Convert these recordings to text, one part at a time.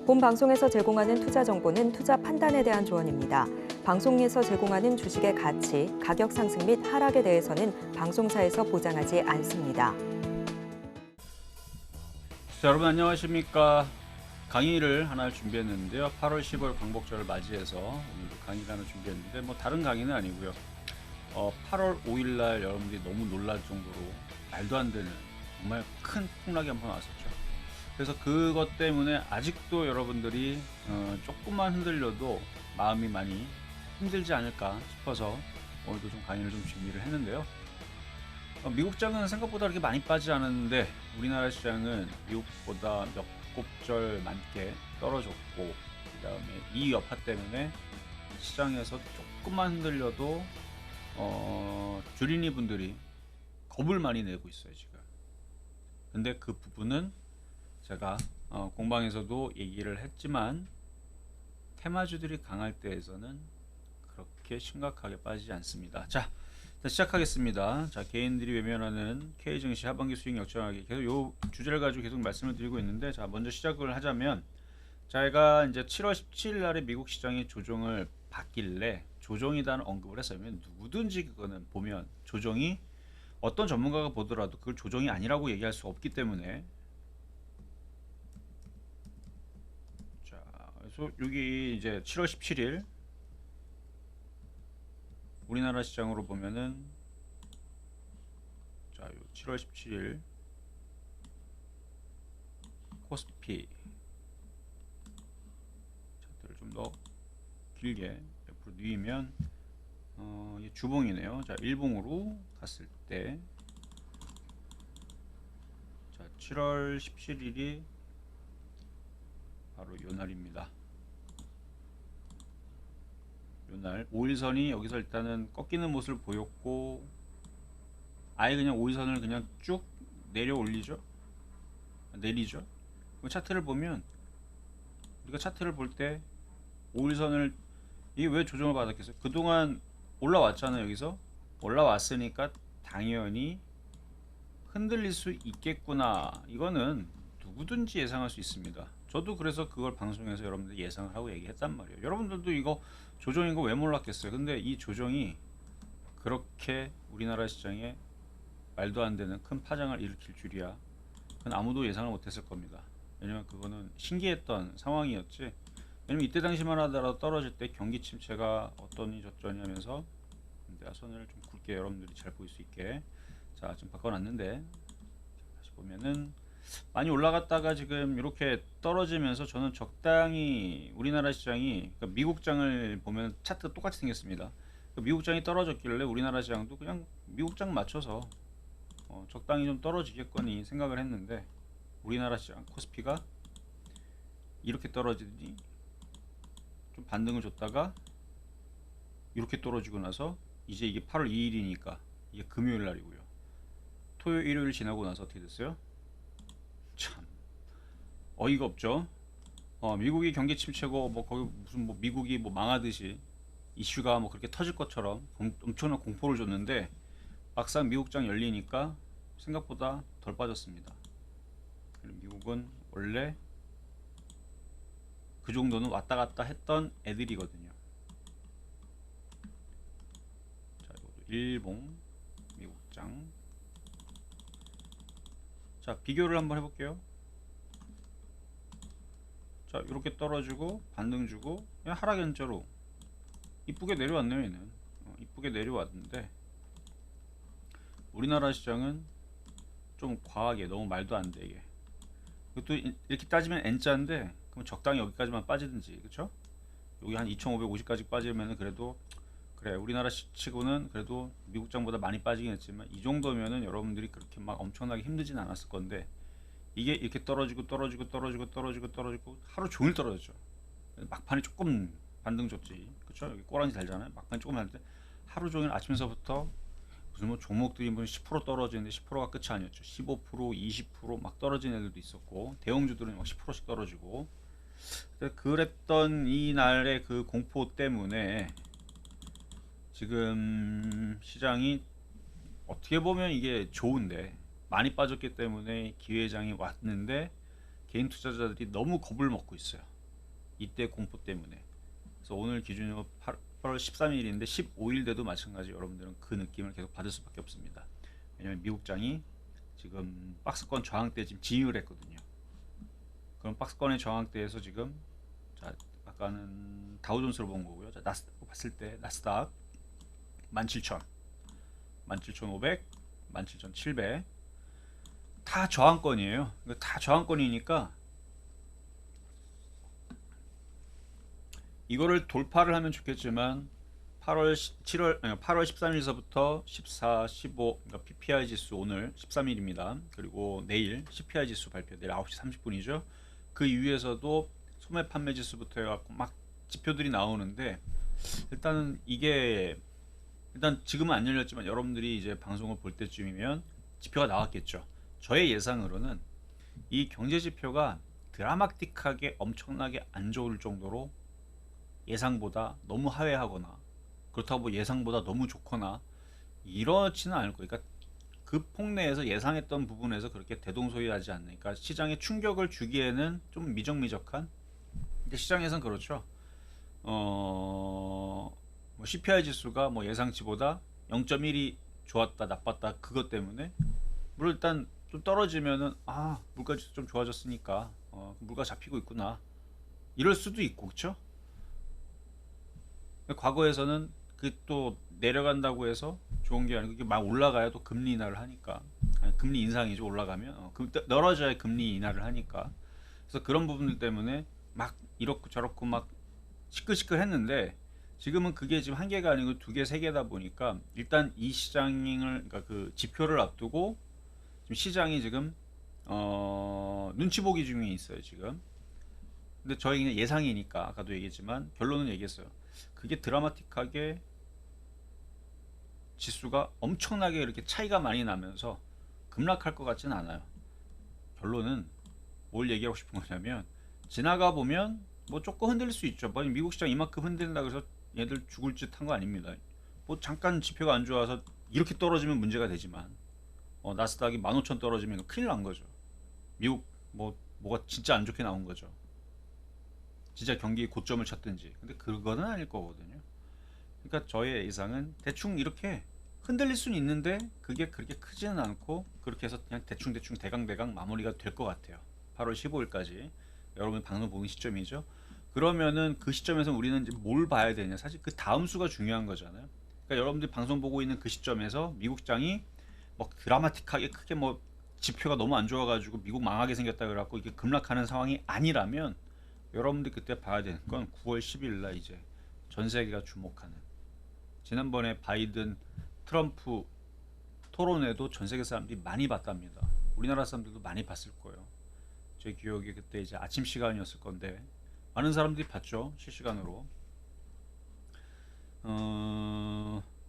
본 방송에서 제공하는 투자 정보는 투자 판단에 대한 조언입니다. 방송에서 제공하는 주식의 가치, 가격 상승 및 하락에 대해서는 방송사에서 보장하지 않습니다. 자, 여러분 안녕하십니까. 강의를 하나 준비했는데요. 8월 10월 광복절을 맞이해서 오늘도 강의를 하나 준비했는데 다른 강의는 아니고요. 8월 5일 날 여러분들이 너무 놀랄 정도로 말도 안 되는 정말 큰 폭락이 한번 왔었죠. 그래서 그것 때문에 아직도 여러분들이 조금만 흔들려도 마음이 많이 힘들지 않을까 싶어서 오늘도 좀 강의를 좀 준비를 했는데요. 미국 시장은 생각보다 그렇게 많이 빠지지 않았는데 우리나라 시장은 미국보다 몇 곱절 많게 떨어졌고, 그 다음에 이 여파 때문에 시장에서 조금만 흔들려도 주린이 분들이 겁을 많이 내고 있어요 지금. 근데 그 부분은 제가 공방에서도 얘기를 했지만 테마주들이 강할 때에서는 그렇게 심각하게 빠지지 않습니다. 자, 시작하겠습니다. 자, 개인들이 외면하는 K증시 하반기 수익 역전하기, 계속 요 주제를 가지고 계속 말씀을 드리고 있는데, 자, 먼저 시작을 하자면, 제가 이제 7월 17일 날에 미국 시장이 조정을 받길래 조정이라는 언급을 했어요. 누구든지 그거는 보면 조정이, 어떤 전문가가 보더라도 그걸 조정이 아니라고 얘기할 수 없기 때문에. 자, 그래서 여기 이제 7월 17일 우리나라 시장으로 보면은, 자, 7월 17일 코스피 차트를 좀 더 길게 옆으로 누이면 주봉이네요. 자, 일봉으로 갔을 때, 자, 7월 17일이 바로 요 날입니다. 요날 5일선이 여기서 일단은 꺾이는 모습을 보였고, 아예 그냥 5일선을 그냥 쭉 내려 올리죠. 내리죠. 그 차트를 보면, 우리가 차트를 볼 때 5일선을, 이게 왜 조정을 받았겠어요? 그동안 올라왔잖아요. 여기서 올라왔으니까 당연히 흔들릴 수 있겠구나, 이거는 누구든지 예상할 수 있습니다. 저도 그래서 그걸 방송에서 여러분들 예상을 하고 얘기했단 말이에요. 여러분들도 이거 조정인 거 왜 몰랐겠어요? 근데 이 조정이 그렇게 우리나라 시장에 말도 안 되는 큰 파장을 일으킬 줄이야, 그건 아무도 예상을 못했을 겁니다. 왜냐면 그거는 신기했던 상황이었지. 왜냐면 이때 당시만 하더라도 떨어질 때 경기 침체가 어떠니 저쩌니 하면서, 내가 선을 좀 굵게 여러분들이 잘 보일 수 있게 자, 좀 바꿔놨는데, 다시 보면은 많이 올라갔다가 지금 이렇게 떨어지면서, 저는 적당히 우리나라 시장이, 그러니까 미국장을 보면 차트가 똑같이 생겼습니다. 그러니까 미국장이 떨어졌길래 우리나라 시장도 그냥 미국장 맞춰서 적당히 좀 떨어지겠거니 생각을 했는데, 우리나라 시장 코스피가 이렇게 떨어지더니 좀 반등을 줬다가 이렇게 떨어지고 나서, 이제 이게 8월 2일이니까 이게 금요일 날이고요. 토요일 일요일 지나고 나서 어떻게 됐어요? 참 어이가 없죠. 미국이 경기 침체고 거기 무슨 미국이 망하듯이 이슈가 그렇게 터질 것처럼 엄청난 공포를 줬는데, 막상 미국장 열리니까 생각보다 덜 빠졌습니다. 미국은 원래 그 정도는 왔다 갔다 했던 애들이거든요. 자, 이것도 일봉 미국장. 자, 비교를 한번 해볼게요. 자, 이렇게 떨어지고 반등 주고 그냥 하락 연자로 이쁘게 내려왔네요. 얘는 이쁘게 내려왔는데, 우리나라 시장은 좀 과하게, 너무 말도 안 되게, 그것도 이렇게 따지면 N자인데, 그럼 적당히 여기까지만 빠지든지, 그쵸? 여기 한 2550까지 빠지면은 그래도, 그래, 우리나라 치고는 그래도 미국장보다 많이 빠지긴 했지만 이 정도면은 여러분들이 그렇게 막 엄청나게 힘들진 않았을 건데, 이게 이렇게 떨어지고 하루 종일 떨어졌죠. 막판에 조금 반등 줬지, 그쵸? 여기 꼬랑지 달잖아요. 막판에 조금 할 때 하루 종일 아침서부터 무슨 종목들이 10% 떨어지는데 10%가 끝이 아니었죠. 15%, 20% 떨어진 애들도 있었고, 대형주들은 10%씩 떨어지고. 그랬던 이 날의 그 공포 때문에 지금 시장이 어떻게 보면 이게 좋은데, 많이 빠졌기 때문에 기회장이 왔는데 개인 투자자들이 너무 겁을 먹고 있어요. 이때 공포 때문에. 그래서 오늘 기준으로 8월 13일인데 15일 돼도 마찬가지 여러분들은 그 느낌을 계속 받을 수밖에 없습니다. 왜냐면 미국장이 지금 박스권 저항대 지금 진입을 했거든요. 그럼 박스권의 저항대에서 지금 자 아까는 다우존스로 본 거고요. 자 나스닥 봤을 때 나스닥 17,000, 17,500, 17,700 다 저항권이에요. 다 저항권이니까 이거를 돌파를 하면 좋겠지만 8월 13일서부터 14, 15 그러니까 PPI 지수 오늘 13일입니다. 그리고 내일 CPI 지수 발표 내일 9시 30분이죠. 그 이후에서도 소매 판매 지수부터 해갖고 막 지표들이 나오는데 일단은 이게 일단 지금은 안 열렸지만 여러분들이 이제 방송을 볼 때쯤이면 지표가 나왔겠죠. 저의 예상으로는 이 경제 지표가 드라마틱하게 엄청나게 안 좋을 정도로 예상보다 너무 하회하거나 그렇다고 뭐 예상보다 너무 좋거나 이렇지는 않을 거예요. 그러니까 그 폭내에서 예상했던 부분에서 그렇게 대동소이하지 않는, 그러니까 시장에 충격을 주기에는 좀 미적미적한. 근데 시장에선 그렇죠. 뭐 CPI 지수가 뭐 예상치보다 0.1이 좋았다 나빴다 그것 때문에 물론 일단 좀 떨어지면은 아 물가 지수 좀 좋아졌으니까 물가 잡히고 있구나 이럴 수도 있고 그렇죠. 과거에서는 그 또 내려간다고 해서 좋은 게 아니고 이게 막 올라가야 또 금리 인하를 하니까 아니, 금리 인상이죠. 올라가면 떨어져야 금리 인하를 하니까. 그래서 그런 부분들 때문에 막 이렇고 저렇고 막 시끌시끌했는데 지금은 그게 지금 한 개가 아니고 두 개, 세 개다 보니까 일단 이 시장을 그러니까 그 지표를 앞두고 지금 시장이 지금 눈치 보기 중에 있어요 지금. 근데 저희 그냥 예상이니까 아까도 얘기했지만 결론은 얘기했어요. 그게 드라마틱하게 지수가 엄청나게 이렇게 차이가 많이 나면서 급락할 것 같지는 않아요. 결론은 뭘 얘기하고 싶은 거냐면 지나가 보면 뭐 조금 흔들릴 수 있죠. 뭐 미국 시장 이만큼 흔들린다 그래서 얘들 죽을 짓 한 거 아닙니다. 뭐 잠깐 지표가 안 좋아서 이렇게 떨어지면 문제가 되지만 나스닥이 15,000 떨어지면 큰일 난 거죠. 미국 뭐가 진짜 안 좋게 나온 거죠. 진짜 경기 고점을 쳤든지. 근데 그거는 아닐 거거든요. 그러니까 저의 예상은 대충 이렇게 흔들릴 수는 있는데 그게 그렇게 크지는 않고 그렇게 해서 그냥 대충 대강 마무리가 될 것 같아요. 8월 15일까지 여러분 방송 보는 시점이죠. 그러면은 그 시점에서 우리는 이제 뭘 봐야 되냐? 사실 그 다음 수가 중요한 거잖아요. 그러니까 여러분들이 방송 보고 있는 그 시점에서 미국 장이 뭐 드라마틱하게 크게 뭐 지표가 너무 안 좋아가지고 미국 망하게 생겼다 그래갖고 이게 급락하는 상황이 아니라면 여러분들이 그때 봐야 되는 건 9월 10일 날 이제 전 세계가 주목하는 지난번에 바이든 트럼프 토론회도 전 세계 사람들이 많이 봤답니다. 우리나라 사람들도 많이 봤을 거예요. 제 기억에 그때 이제 아침 시간이었을 건데 많은 사람들이 봤죠. 실시간으로.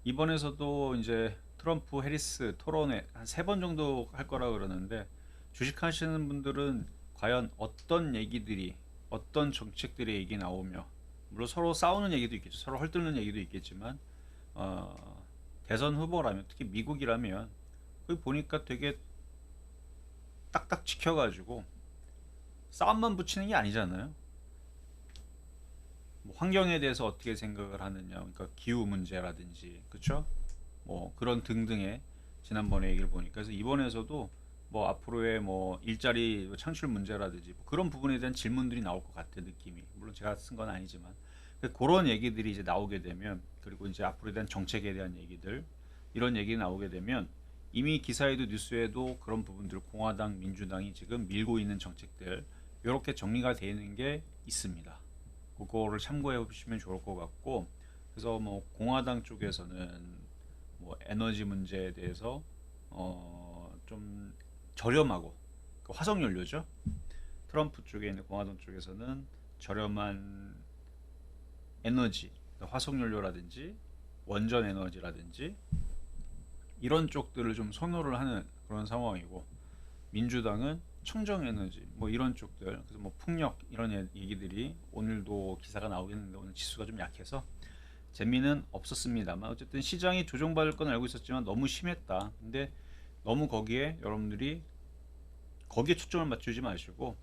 이번에서도 이제 트럼프 해리스 토론회 한 3번 정도 할 거라 그러는데 주식하시는 분들은 과연 어떤 얘기들이 어떤 정책들의 얘기 나오며 물론 서로 싸우는 얘기도 있겠죠. 서로 헐뜯는 얘기도 있겠지만 대선 후보라면 특히 미국이라면 거기 보니까 되게 딱딱 지켜가지고 싸움만 붙이는 게 아니잖아요. 뭐 환경에 대해서 어떻게 생각을 하느냐, 그러니까 기후 문제라든지, 그렇죠? 뭐 그런 등등의 지난번에 얘기를 보니까 그래서 이번에서도 뭐 앞으로의 뭐 일자리 창출 문제라든지 뭐 그런 부분에 대한 질문들이 나올 것 같아 느낌이. 물론 제가 쓴 건 아니지만 그런 얘기들이 이제 나오게 되면 그리고 이제 앞으로에 대한 정책에 대한 얘기들 이런 얘기 나오게 되면 이미 기사에도 뉴스에도 그런 부분들 공화당, 민주당이 지금 밀고 있는 정책들 이렇게 정리가 되어 있는 게 있습니다. 그거를 참고해 보시면 좋을 것 같고 그래서 뭐 공화당 쪽에서는 뭐 에너지 문제에 대해서 좀 저렴하고 그 화석 연료죠. 트럼프 쪽에 있는 공화당 쪽에서는 저렴한 에너지, 화석 연료라든지 원전 에너지라든지 이런 쪽들을 좀 선호를 하는 그런 상황이고 민주당은 청정 에너지 뭐 이런 쪽들 그래서 뭐 풍력 이런 얘기들이 오늘도 기사가 나오겠는데 오늘 지수가 좀 약해서 재미는 없었습니다만 어쨌든 시장이 조정받을 건 알고 있었지만 너무 심했다. 근데 너무 거기에 여러분들이 거기에 초점을 맞추지 마시고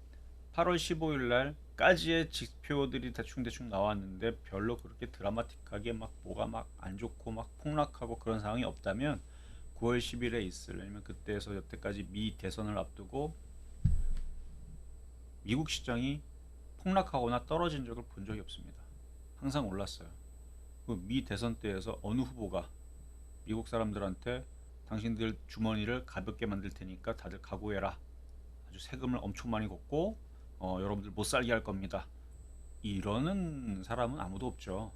8월 15일 날 가지의 지표들이 대충 나왔는데 별로 그렇게 드라마틱하게 막 뭐가 막 안 좋고 막 폭락하고 그런 상황이 없다면 9월 10일에 있을, 왜냐면 그때에서 여태까지 미 대선을 앞두고 미국 시장이 폭락하거나 떨어진 적을 본 적이 없습니다. 항상 올랐어요. 그 미 대선 때에서 어느 후보가 미국 사람들한테 당신들 주머니를 가볍게 만들 테니까 다들 각오해라, 아주 세금을 엄청 많이 걷고 여러분들 못 살게 할 겁니다, 이러는 사람은 아무도 없죠.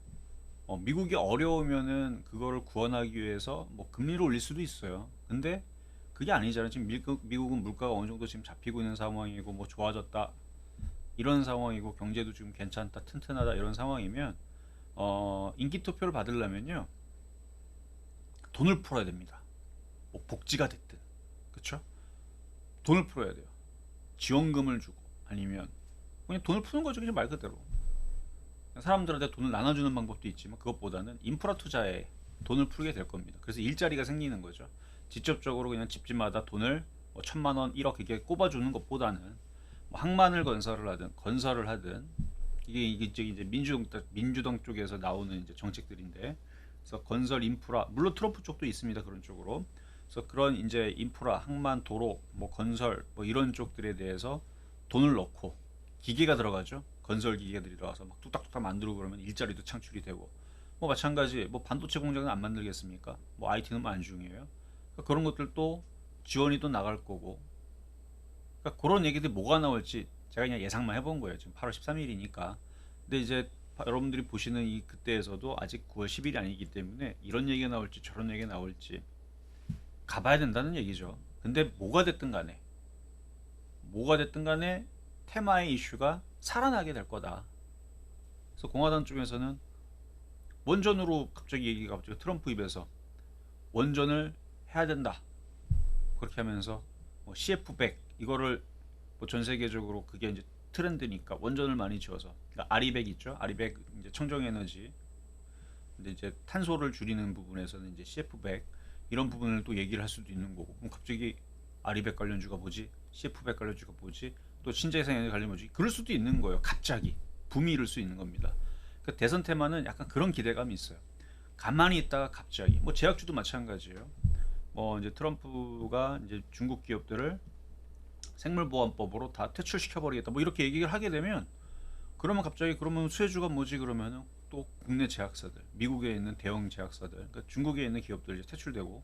미국이 어려우면은 그거를 구원하기 위해서 뭐 금리를 올릴 수도 있어요. 근데 그게 아니잖아요. 지금 미국은 물가가 어느 정도 지금 잡히고 있는 상황이고 뭐 좋아졌다 이런 상황이고 경제도 지금 괜찮다 튼튼하다 이런 상황이면 인기 투표를 받으려면요 돈을 풀어야 됩니다. 뭐 복지가 됐든, 그쵸? 돈을 풀어야 돼요. 지원금을 주고 아니면 그냥 돈을 푸는 거죠. 그냥 말 그대로 사람들한테 돈을 나눠주는 방법도 있지만 그것보다는 인프라 투자에 돈을 풀게 될 겁니다. 그래서 일자리가 생기는 거죠. 직접적으로 그냥 집집마다 돈을 뭐 1,000만 원, 1억 이렇게 꼽아주는 것보다는 뭐 항만을 건설을 하든 이게 이제 민주당 쪽에서 나오는 이제 정책들인데, 그래서 건설 인프라, 물론 트럼프 쪽도 있습니다 그런 쪽으로. 그래서 그런 이제 인프라, 항만, 도로, 뭐 건설 뭐 이런 쪽들에 대해서 돈을 넣고 기계가 들어가죠. 건설 기계들이 들어가서 막 뚝딱뚝딱 만들고 그러면 일자리도 창출이 되고, 뭐 마찬가지 뭐 반도체 공장은 안 만들겠습니까? 뭐 IT는 안 중요해요. 그러니까 그런 것들도 지원이 또 나갈 거고. 그러니까 그런 얘기들이 뭐가 나올지 제가 그냥 예상만 해본 거예요. 지금 8월 13일이니까. 근데 이제 여러분들이 보시는 이 그때에서도 아직 9월 10일이 아니기 때문에 이런 얘기가 나올지 저런 얘기가 나올지 가봐야 된다는 얘기죠. 근데 뭐가 됐든 간에 테마의 이슈가 살아나게 될 거다. 그래서 공화당 쪽에서는 원전으로 갑자기 트럼프 입에서 원전을 해야 된다 그렇게 하면서 뭐 CF100 이거를 뭐 전 세계적으로 그게 이제 트렌드니까 원전을 많이 지어서, 그러니까 아리백 있죠. 아리백 이제 청정 에너지. 근데 이제 탄소를 줄이는 부분에서는 이제 CF100 이런 부분을 또 얘기를 할 수도 있는 거고. 그럼 갑자기 아리백 관련주가 뭐지? CF100 관련주가 뭐지? 또 신재생에너지 관련 뭐지? 그럴 수도 있는 거예요. 갑자기 붐이 일을 수 있는 겁니다. 그 대선 테마는 약간 그런 기대감이 있어요. 가만히 있다가 갑자기 뭐 제약주도 마찬가지예요. 뭐 이제 트럼프가 이제 중국 기업들을 생물보안법으로 다 퇴출시켜 버리겠다 뭐 이렇게 얘기를 하게 되면, 그러면 갑자기 그러면 수혜주가 뭐지 그러면은 또 국내 제약사들, 미국에 있는 대형 제약사들, 그러니까 중국에 있는 기업들 이제 퇴출되고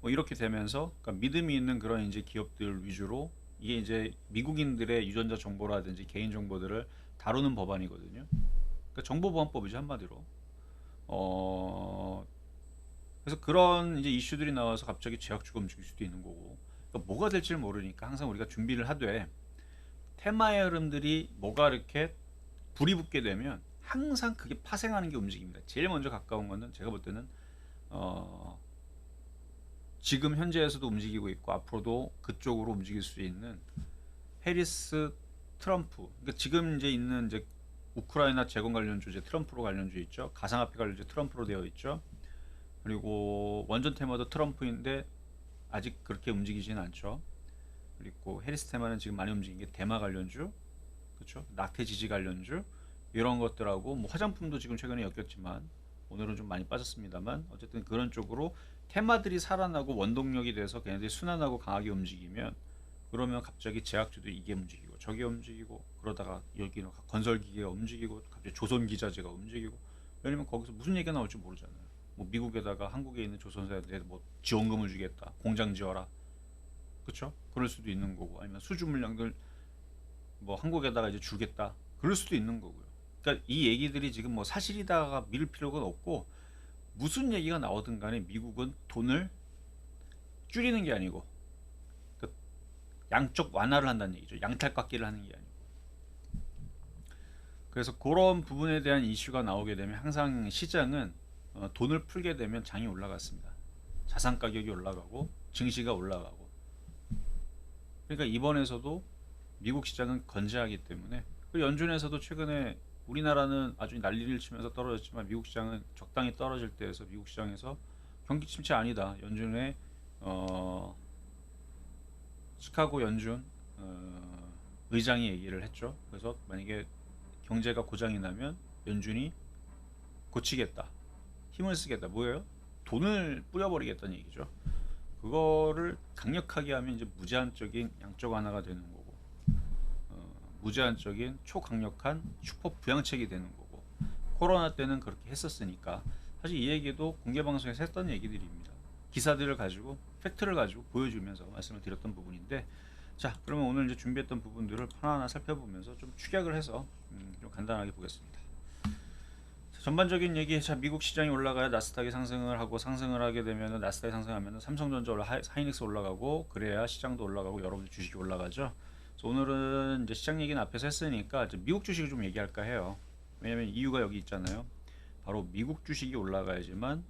뭐 이렇게 되면서, 그러니까 믿음이 있는 그런 이제 기업들 위주로 이게 이제 미국인들의 유전자 정보라든지 개인 정보들을 다루는 법안이거든요. 그러니까 정보보안법이죠 한마디로. 어 그래서 그런 이제 이슈들이 나와서 갑자기 제약주가 움직일 수도 있는 거고. 그러니까 뭐가 될지 모르니까 항상 우리가 준비를 하되, 테마의 흐름들이 뭐가 이렇게 불이 붙게 되면 항상 그게 파생하는 게 움직입니다. 제일 먼저 가까운 거는 제가 볼 때는 어, 지금 현재에서도 움직이고 있고 앞으로도 그쪽으로 움직일 수 있는 해리스 트럼프. 그러니까 지금 이제 있는 이제 우크라이나 재건 관련주 이제 트럼프로 관련주 있죠. 가상화폐 관련주 트럼프로 되어 있죠. 그리고 원전 테마도 트럼프인데 아직 그렇게 움직이진 않죠. 그리고 해리스 테마는 지금 많이 움직이는 게 대마 관련주, 그렇죠? 낙태 지지 관련주 이런 것들하고 뭐 화장품도 지금 최근에 엮였지만 오늘은 좀 많이 빠졌습니다만 어쨌든 그런 쪽으로 테마들이 살아나고 원동력이 돼서 걔네들이 순환하고 강하게 움직이면, 그러면 갑자기 제약주도 이게 움직이고 저게 움직이고, 그러다가 여기는 건설기계가 움직이고 갑자기 조선기자재가 움직이고. 왜냐면 거기서 무슨 얘기가 나올지 모르잖아요. 뭐 미국에다가 한국에 있는 조선사에 뭐 지원금을 주겠다, 공장 지어라, 그렇죠? 그럴 수도 있는 거고, 아니면 수주 물량들 뭐 한국에다가 이제 주겠다, 그럴 수도 있는 거고요. 그러니까 이 얘기들이 지금 뭐 사실이다가 믿을 필요가 없고, 무슨 얘기가 나오든 간에 미국은 돈을 줄이는 게 아니고 그 양쪽 완화를 한다는 얘기죠. 양탈깎기를 하는 게 아니고. 그래서 그런 부분에 대한 이슈가 나오게 되면 항상 시장은 돈을 풀게 되면 장이 올라갔습니다. 자산 가격이 올라가고 증시가 올라가고. 그러니까 이번에서도 미국 시장은 건재하기 때문에, 그 연준에서도 최근에 우리나라는 아주 난리를 치면서 떨어졌지만 미국 시장은 적당히 떨어질 때에서 미국 시장에서 경기 침체 아니다, 연준의 시카고 연준 의장이 얘기를 했죠. 그래서 만약에 경제가 고장이 나면 연준이 고치겠다, 힘을 쓰겠다, 뭐예요? 돈을 뿌려버리겠다는 얘기죠. 그거를 강력하게 하면 이제 무제한적인 양적 완화가 되는 거고, 무제한적인 초강력한 슈퍼 부양책이 되는 거고, 코로나 때는 그렇게 했었으니까 사실 이 얘기도 공개 방송에서 했던 얘기들입니다. 기사들을 가지고 팩트를 가지고 보여주면서 말씀을 드렸던 부분인데, 자, 그러면 오늘 이제 준비했던 부분들을 하나하나 살펴보면서 좀 축약을 해서 좀 간단하게 보겠습니다. 자, 전반적인 얘기. 자, 미국 시장이 올라가야 나스닥이 상승을 하고, 상승을 하게 되면 나스닥이 상승하면 삼성전자 하이닉스 올라가고, 그래야 시장도 올라가고 여러분들 주식이 올라가죠. 그래서 오늘은 이제 시장 얘기는 앞에서 했으니까 이제 미국 주식을 좀 얘기할까 해요. 왜냐면 이유가 여기 있잖아요. 바로 미국 주식이 올라가야지만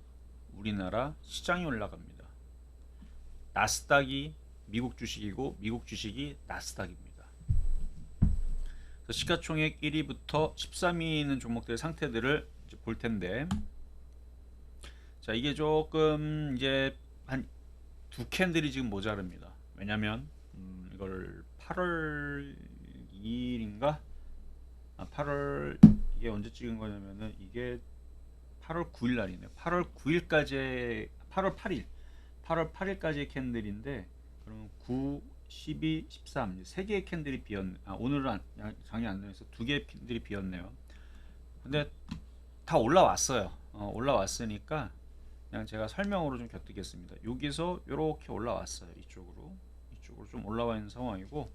우리나라 시장이 올라갑니다. 나스닥이 미국 주식이고 미국 주식이 나스닥입니다. 그래서 시가총액 1위부터 13위 있는 종목들의 상태들을 이제 볼 텐데, 자, 이게 조금 이제 한 두 캔들이 지금 모자릅니다. 왜냐면 이걸 8월 2일인가? 8월, 이게 언제 찍은 거냐면은 이게 8월 9일 날이네요. 8월 9일까지, 8월 8일, 8월 8일까지의 캔들인데, 그러면 9, 12, 13, 세 개의 캔들이 비었네. 오늘은 장이 안 되면서 두 개의 캔들이 비었네요. 근데 다 올라왔어요. 올라왔으니까 그냥 제가 설명으로 좀 곁들이겠습니다. 여기서 이렇게 올라왔어요. 이쪽으로 좀 올라와 있는 상황이고,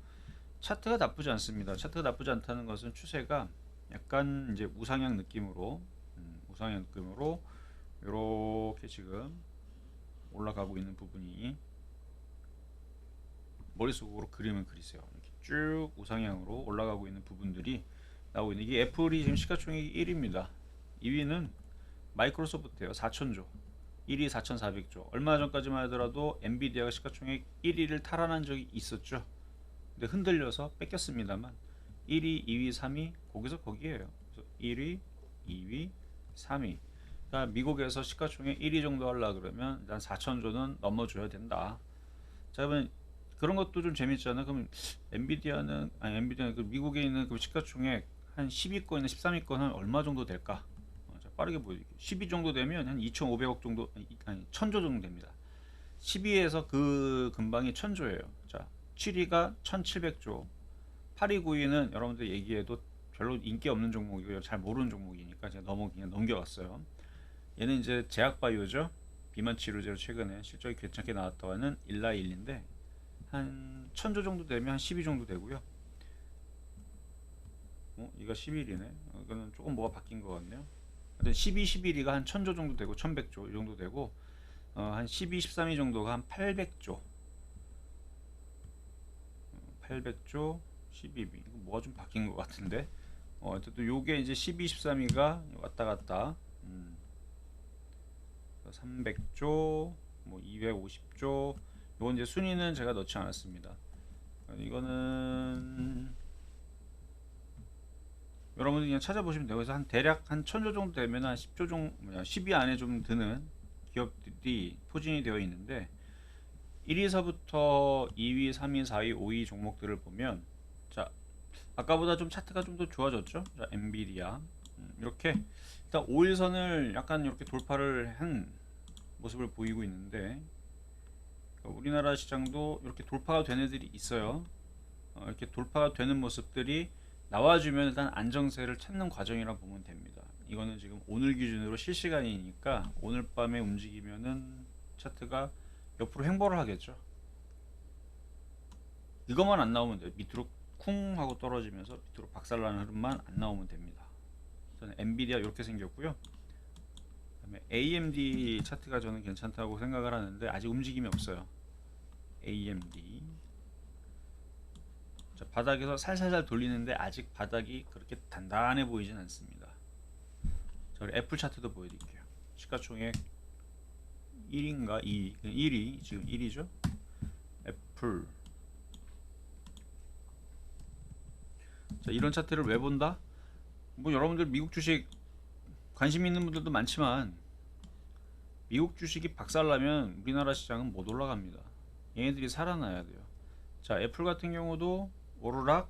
차트가 나쁘지 않습니다. 차트가 나쁘지 않다는 것은 추세가 약간 이제 우상향 느낌으로 이렇게 지금 올라가고 있는 부분이, 머릿속으로 그림을 그리세요. 이렇게 쭉 우상향으로 올라가고 있는 부분들이 나오고 있는, 이게 애플이 지금 시가총액이 1위입니다. 2위는 마이크로소프트예요. 4천조. 1위 4,400조. 얼마 전까지만 하더라도 엔비디아가 시가총액 1위를 탈환한 적이 있었죠. 근데 흔들려서 뺏겼습니다만 1위, 2위, 3위 거기서 거기에요. 그래서 1위, 2위, 3위. 그러니까 미국에서 시가총액 1위 정도 하려 그러면 일단 4천조는 넘어줘야 된다. 자, 그러면 그런 것도 좀 재밌잖아. 그럼 엔비디아는 그 미국에 있는 그 시가총액 한 10위권이나 13위권은 얼마 정도 될까? 자, 빠르게 보여드릴게요. 10위 정도 되면 한 2,500억 정도, 아니 1,000조 정도 됩니다. 10위에서 그 근방이 1,000조예요. 자, 7위가 1,700조. 8위, 9위는 여러분들 얘기해도 별로 인기 없는 종목이고요. 잘 모르는 종목이니까 제가 그냥 넘겨갔어요. 얘는 이제 제약바이오죠. 비만 치료제로 최근에 실적이 괜찮게 나왔다고 하는 일라일인데, 한 1,000조 정도 되면 한 10위 정도 되고요. 이거 11이네. 이거는 조금 뭐가 바뀐 것 같네요. 12, 11위가 한 1,000조 정도 되고 1,100조 이 정도 되고, 한 12, 13위 정도가 한 800조. 800조, 12위. 이거 뭐가 좀 바뀐 것 같은데. 어쨌든 요게 이제 12, 13위가 왔다 갔다. 300조, 뭐 250조. 이건 이제 순위는 제가 넣지 않았습니다. 이거는 여러분들이 그냥 찾아보시면 돼요. 그래서 한 대략 한 1,000조 정도 되면 한 10조 정도, 10위 안에 좀 드는 기업들이 포진이 되어 있는데, 1위서부터 2위, 3위, 4위, 5위 종목들을 보면, 자, 아까보다 좀 차트가 좀 더 좋아졌죠. 자, 엔비디아 이렇게 일단 5일선을 약간 이렇게 돌파를 한 모습을 보이고 있는데, 우리나라 시장도 이렇게 돌파가 된 애들이 있어요. 이렇게 돌파가 되는 모습들이 나와주면 일단 안정세를 찾는 과정이라 보면 됩니다. 이거는 지금 오늘 기준으로 실시간이니까 오늘 밤에 움직이면은 차트가 옆으로 횡보를 하겠죠. 이것만 안 나오면 돼요. 밑으로 쿵 하고 떨어지면서 밑으로 박살나는 흐름만 안 나오면 됩니다. 저는 엔비디아 이렇게 생겼고요. 그다음에 AMD 차트가 저는 괜찮다고 생각을 하는데 아직 움직임이 없어요. AMD. 자, 바닥에서 살살살 돌리는데 아직 바닥이 그렇게 단단해 보이진 않습니다. 저 애플 차트도 보여드릴게요. 시가총액 1인가 2, 1위 지금 1위죠. 애플. 자, 이런 차트를 왜 본다? 뭐 여러분들 미국 주식 관심 있는 분들도 많지만 미국 주식이 박살나면 우리나라 시장은 못 올라갑니다. 얘네들이 살아나야 돼요. 자, 애플 같은 경우도 오르락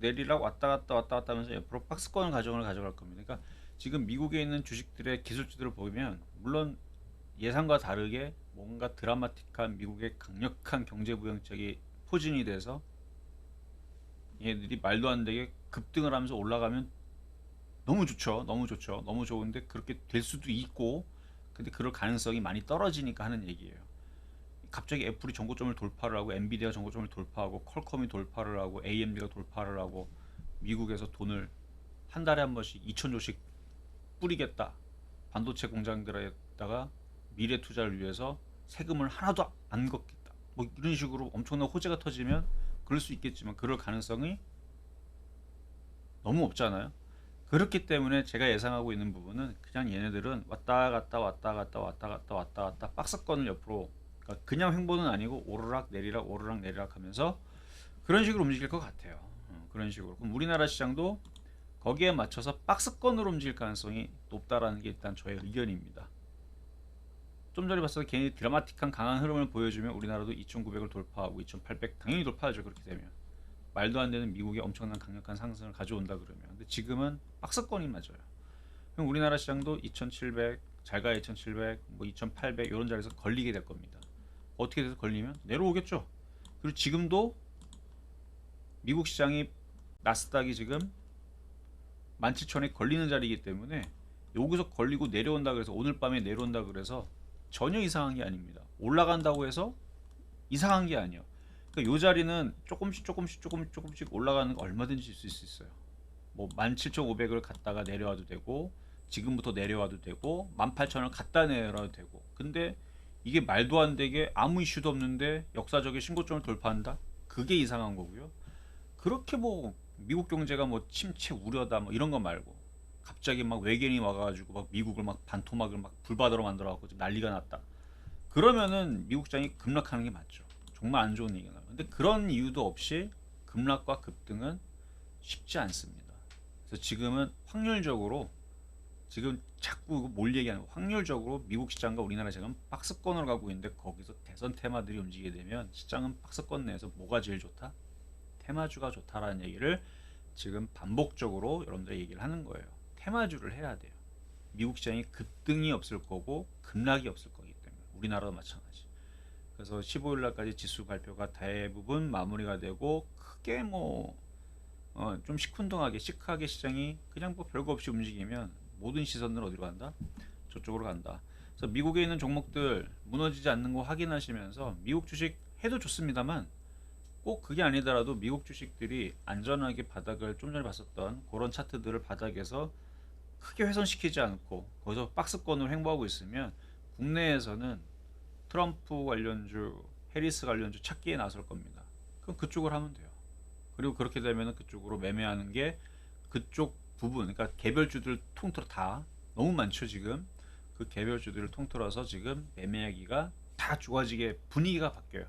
내리락 왔다 갔다 하면서 옆으로 박스권 과정을 가져갈 겁니다. 그러니까 지금 미국에 있는 주식들의 기술주들을 보면 물론 예상과 다르게 뭔가 드라마틱한 미국의 강력한 경제 부양책이 포진이 돼서 얘들이 말도 안 되게 급등을 하면서 올라가면 너무 좋죠. 너무 좋죠. 너무 좋은데 그렇게 될 수도 있고 근데 그럴 가능성이 많이 떨어지니까 하는 얘기예요. 갑자기 애플이 전고점을 돌파를 하고 엔비디아 전고점을 돌파하고 퀄컴이 돌파를 하고 AMD가 돌파를 하고 미국에서 돈을 한 달에 한 번씩 2,000조씩 뿌리겠다. 반도체 공장들에다가 미래 투자를 위해서 세금을 하나도 안 걷겠다. 뭐 이런 식으로 엄청난 호재가 터지면 그럴 수 있겠지만 그럴 가능성이 너무 없잖아요. 그렇기 때문에 제가 예상하고 있는 부분은 그냥 얘네들은 왔다 갔다 박스권을 옆으로 그러니까 그냥 횡보는 아니고 오르락 내리락 하면서 그런 식으로 움직일 것 같아요. 그런 식으로. 그럼 우리나라 시장도 거기에 맞춰서 박스권으로 움직일 가능성이 높다라는 게 일단 저의 의견입니다. 좀 전에 봤을 때 괜히 드라마틱한 강한 흐름을 보여주면 우리나라도 2,900을 돌파하고 2,800 당연히 돌파하죠. 그렇게 되면 말도 안 되는 미국의 엄청난 강력한 상승을 가져온다 그러면. 근데 지금은 박스권이 맞아요. 그럼 우리나라 시장도 2,700 잘가 2,700 뭐 2,800 이런 자리에서 걸리게 될 겁니다. 어떻게 돼서 걸리면 내려오겠죠. 그리고 지금도 미국 시장이 나스닥이 지금 17,000에 걸리는 자리이기 때문에 여기서 걸리고 내려온다 그래서 오늘 밤에 내려온다 그래서 전혀 이상한 게 아닙니다. 올라간다고 해서 이상한 게 아니에요. 그러니까 이 자리는 조금씩 올라가는 거 얼마든지 있을 수 있어요. 뭐 17,500을 갔다가 내려와도 되고 지금부터 내려와도 되고 18,000을 갔다 내려와도 되고 근데 이게 말도 안 되게 아무 이슈도 없는데 역사적인 신고점을 돌파한다? 그게 이상한 거고요. 그렇게 뭐 미국 경제가 뭐 침체 우려다 뭐 이런 거 말고 갑자기 막 외계인이 와가지고 막 미국을 막 반토막을 막 불바다로 만들어갖고 난리가 났다. 그러면은 미국 시장이 급락하는 게 맞죠. 정말 안 좋은 얘기가 나요. 근데 그런 이유도 없이 급락과 급등은 쉽지 않습니다. 그래서 지금은 확률적으로 지금 자꾸 뭘 얘기하는 확률적으로 미국 시장과 우리나라 시장은 박스권으로 가고 있는데 거기서 대선 테마들이 움직이게 되면 시장은 박스권 내에서 뭐가 제일 좋다? 테마주가 좋다라는 얘기를 지금 반복적으로 여러분들 얘기를 하는 거예요. 테마주를 해야 돼요. 미국 시장이 급등이 없을 거고 급락이 없을 거기 때문에 우리나라도 마찬가지. 그래서 15일 날까지 지수 발표가 대부분 마무리가 되고 크게 뭐 좀 시큰둥하게 시크하게 시장이 그냥 뭐 별거 없이 움직이면 모든 시선은 어디로 간다? 저쪽으로 간다. 그래서 미국에 있는 종목들 무너지지 않는 거 확인하시면서 미국 주식 해도 좋습니다만 꼭 그게 아니더라도 미국 주식들이 안전하게 바닥을 좀 전에 봤었던 그런 차트들을 바닥에서 크게 훼손시키지 않고 거기서 박스권으로 횡보하고 있으면 국내에서는 트럼프 관련주, 해리스 관련주 찾기에 나설 겁니다. 그럼 그쪽을 하면 돼요. 그리고 그렇게 되면 그쪽으로 매매하는 게 그쪽 부분, 그러니까 개별주들 통틀어 다 너무 많죠 지금. 그 개별주들을 통틀어서 지금 매매하기가 다 좋아지게 분위기가 바뀌어요.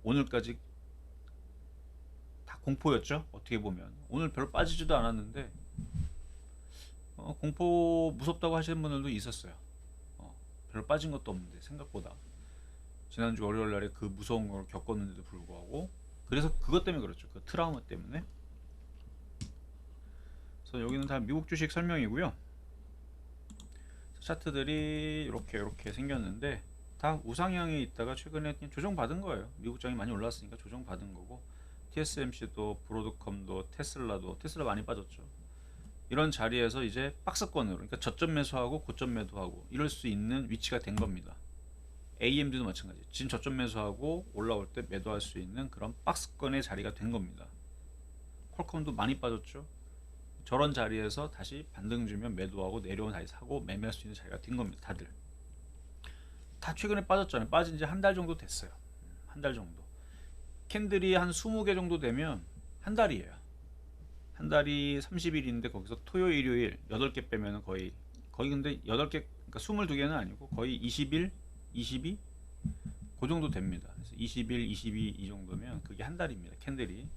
오늘까지 다 공포였죠. 어떻게 보면 오늘 별로 빠지지도 않았는데 공포 무섭다고 하시는 분들도 있었어요. 별로 빠진 것도 없는데 생각보다 지난주 월요일 날에 그 무서운 걸 겪었는데도 불구하고 그래서 그것 때문에 그렇죠. 그 트라우마 때문에. 그래서 여기는 다 미국 주식 설명이고요. 차트들이 이렇게 생겼는데 다 우상향에 있다가 최근에 조정 받은 거예요. 미국 장이 많이 올랐으니까 조정 받은 거고 TSMC도 브로드컴도 테슬라 많이 빠졌죠. 이런 자리에서 이제 박스권으로 그러니까 저점 매수하고 고점 매도하고 이럴 수 있는 위치가 된 겁니다. AMD도 마찬가지. 지금 저점 매수하고 올라올 때 매도할 수 있는 그런 박스권의 자리가 된 겁니다. 퀄컴도 많이 빠졌죠. 저런 자리에서 다시 반등 주면 매도하고 내려온 다시 사고 매매할 수 있는 자리가 된 겁니다. 다들 다 최근에 빠졌잖아요. 빠진 지 한 달 정도 됐어요. 한 달 정도. 캔들이 한 20개 정도 되면 한 달이에요. 한 달이 30일인데 거기서 토요일, 일요일 8개 빼면 거의 근데 8개 그러니까 22개는 아니고 거의 20일, 22? 그 정도 됩니다. 그래서 20일, 22 이 정도면 그게 한 달입니다. 캔들이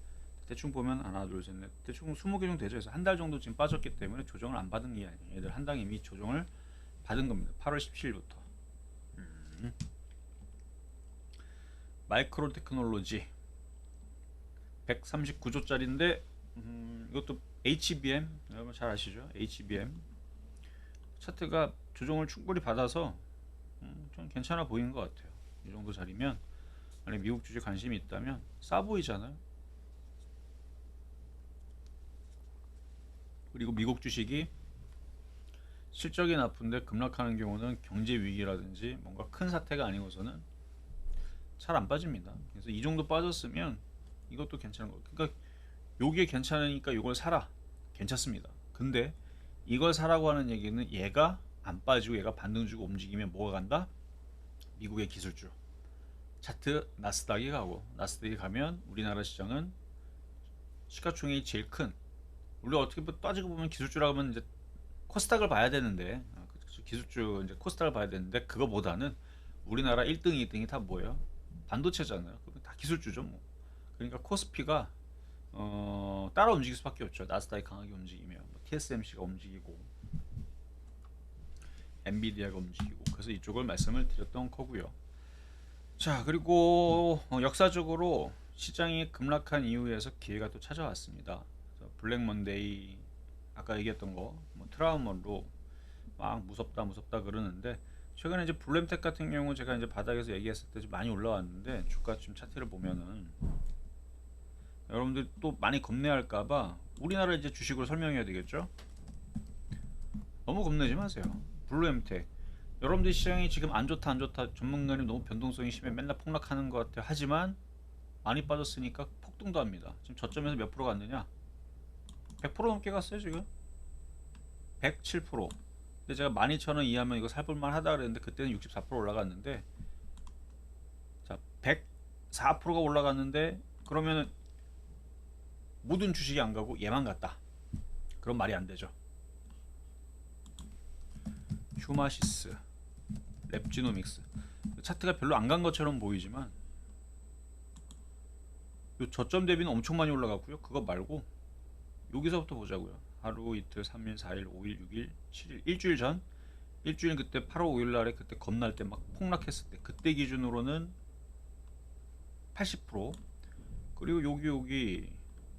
대충 보면 하나, 둘, 셋, 넷 대충 20개 정도 되죠. 그래서 한 달 정도 지금 빠졌기 때문에 조정을 안 받은 게 아니에요. 얘들 한 당 이미 조정을 받은 겁니다. 8월 17일부터. 마이크로 테크놀로지 139조짜리인데 이것도 HBM 여러분 잘 아시죠? HBM 차트가 조정을 충분히 받아서 좀 괜찮아 보이는 것 같아요. 이 정도 자리면 만약 미국 주식 관심이 있다면 싸 보이잖아요. 그리고 미국 주식이 실적이 나쁜데 급락하는 경우는 경제 위기라든지 뭔가 큰 사태가 아니고서는 잘 안 빠집니다. 그래서 이 정도 빠졌으면 이것도 괜찮은 거. 그러니까 요게 괜찮으니까 이걸 사라. 괜찮습니다. 근데 이걸 사라고 하는 얘기는 얘가 안 빠지고 얘가 반등 주고 움직이면 뭐가 간다? 미국의 기술주 차트 나스닥이 가고, 나스닥이 가면 우리나라 시장은 시가총액이 제일 큰, 우리가 어떻게 따지고 보면 기술주라고 하면 이제 코스닥을 봐야 되는데, 기술주 이제 코스닥을 봐야 되는데, 그거보다는 우리나라 1등, 2등이 다 뭐예요? 반도체잖아요. 그럼 다 기술주죠, 뭐. 그러니까 코스피가 따라 움직일 수밖에 없죠. 나스닥이 강하게 움직이면 뭐 TSMC가 움직이고 엔비디아가 움직이고, 그래서 이쪽을 말씀을 드렸던 거고요. 자, 그리고 역사적으로 시장이 급락한 이후에서 기회가 또 찾아왔습니다. 그래서 블랙 먼데이 아까 얘기했던 거 뭐 트라우마로 막 무섭다 무섭다 그러는데, 최근에 이제 블루엠텍 같은 경우 제가 이제 바닥에서 얘기했을 때 좀 많이 올라왔는데, 주가 지금 차트를 보면은 여러분들 또 많이 겁내할까봐 우리나라 이제 주식으로 설명해야 되겠죠. 너무 겁내지 마세요. 블루엠텍 여러분들 시장이 지금 안 좋다 안 좋다, 전문가님 너무 변동성이 심해 맨날 폭락하는 것 같아요. 하지만 많이 빠졌으니까 폭등도 합니다. 지금 저점에서 몇 프로 갔느냐? 100% 넘게 갔어요 지금. 107%. 근데 제가 12,000원 이하면 이거 살볼만 하다 그랬는데 그때는 64% 올라갔는데, 자 104%가 올라갔는데, 그러면은 모든 주식이 안 가고 얘만 갔다, 그런 말이 안 되죠. 휴마시스, 랩지노믹스 차트가 별로 안 간 것처럼 보이지만 요 저점 대비는 엄청 많이 올라갔고요. 그거 말고 여기서부터 보자고요. 하루, 이틀, 3일, 4일, 5일, 6일, 7일, 일주일 전, 일주일 그때 8월 5일 날에 그때 겁날 때 막 폭락했을 때, 그때 기준으로는 80%. 그리고 여기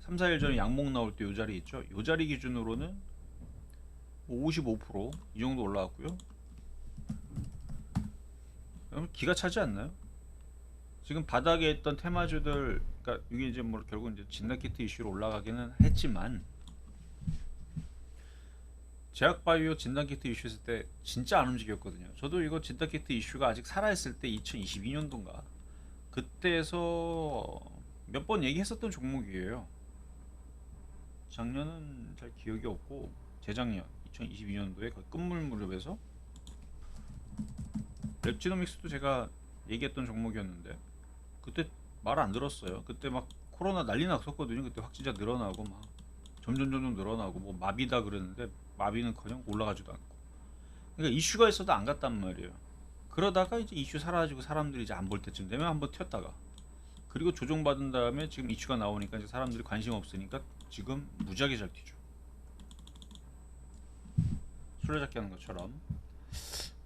3, 4일 전에 양목 나올 때 요 자리 있죠. 요 자리 기준으로는 55%, 이 정도 올라왔고요. 여러분 기가 차지 않나요? 지금 바닥에 있던 테마주들, 그러니까 이게 이제 뭐 결국 이제 진단키트 이슈로 올라가기는 했지만, 제약바이오 진단키트 이슈 했을 때 진짜 안 움직였거든요. 저도 이거 진단키트 이슈가 아직 살아있을 때 2022년도인가 그때에서 몇 번 얘기했었던 종목이에요. 작년은 잘 기억이 없고 재작년 2022년도에 거의 끝물 무렵에서 랩지노믹스도 제가 얘기했던 종목이었는데 그때 말 안 들었어요. 그때 막 코로나 난리 났었거든요. 그때 확진자 늘어나고 막 점점 늘어나고 뭐 마비다 그랬는데, 마비는커녕 올라가지도 않고. 그러니까 이슈가 있어도 안 갔단 말이에요. 그러다가 이제 이슈 사라지고 사람들이 이제 안 볼 때쯤 되면 한번 튀었다가, 그리고 조정받은 다음에 지금 이슈가 나오니까 이제 사람들이 관심 없으니까 지금 무지하게 잘 튀죠. 술래잡기 하는 것처럼.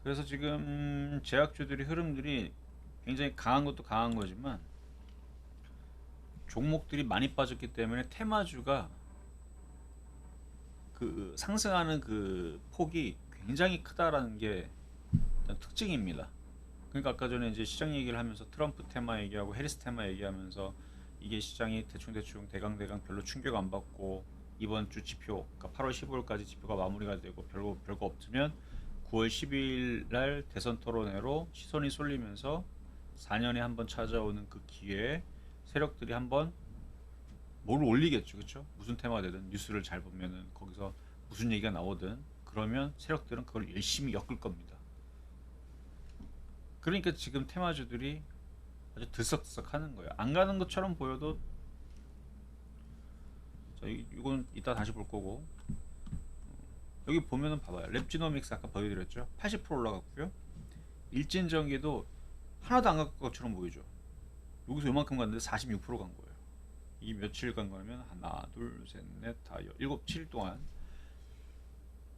그래서 지금 제약주들이 흐름들이 굉장히 강한 것도 강한 거지만, 종목들이 많이 빠졌기 때문에 테마주가 그 상승하는 그 폭이 굉장히 크다라는 게 일단 특징입니다. 그러니까 아까 전에 이제 시장 얘기를 하면서 트럼프 테마 얘기하고 해리스 테마 얘기하면서 이게 시장이 대충 대강 별로 충격 안 받고, 이번 주 지표, 그러니까 8월 15일까지 지표가 마무리가 되고 별거 없으면 9월 12일 날 대선 토론회로 시선이 쏠리면서 4년에 한번 찾아오는 그 기회에 세력들이 한번 뭘 올리겠죠. 그렇죠? 무슨 테마가 되든 뉴스를 잘 보면은 거기서 무슨 얘기가 나오든, 그러면 세력들은 그걸 열심히 엮을 겁니다. 그러니까 지금 테마주들이 아주 들썩들썩 하는 거예요. 안 가는 것처럼 보여도, 자, 이건 이따 다시 볼 거고, 여기 보면은 봐봐요. 랩지노믹스 아까 보여드렸죠. 80% 올라갔고요. 일진전기도 하나도 안 간 것처럼 보이죠. 여기서 요만큼 갔는데 46% 간 거예요. 이 며칠 간 거면 하나, 둘, 셋, 넷, 다, 7, 7일 동안.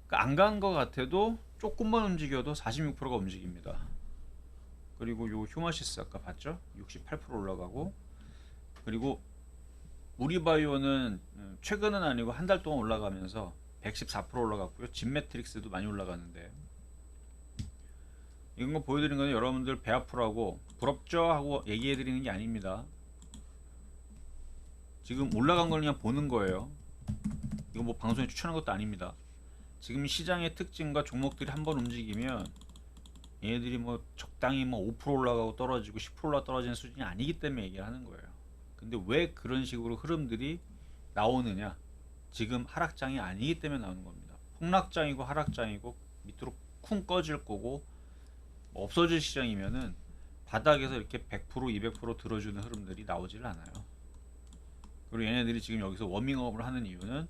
그러니까 안 간 거 같아도 조금만 움직여도 46%가 움직입니다. 그리고 요 휴마시스 아까 봤죠? 68% 올라가고, 그리고 우리바이오는 최근은 아니고 한 달 동안 올라가면서 114% 올라갔고요. 진매트릭스도 많이 올라가는데 이런 거 보여드리는 건 여러분들 배 아프라고 부럽죠 하고 얘기해드리는 게 아닙니다. 지금 올라간 걸 그냥 보는 거예요. 이거 뭐 방송에 추천한 것도 아닙니다. 지금 시장의 특징과 종목들이 한번 움직이면 얘네들이 뭐 적당히 뭐 5% 올라가고 떨어지고 10% 올라 떨어지는 수준이 아니기 때문에 얘기를 하는 거예요. 근데 왜 그런 식으로 흐름들이 나오느냐? 지금 하락장이 아니기 때문에 나오는 겁니다. 폭락장이고 하락장이고 밑으로 쿵 꺼질 거고 없어질 시장이면은 바닥에서 이렇게 100% 200% 들어주는 흐름들이 나오질 않아요. 그리고 얘네들이 지금 여기서 워밍업을 하는 이유는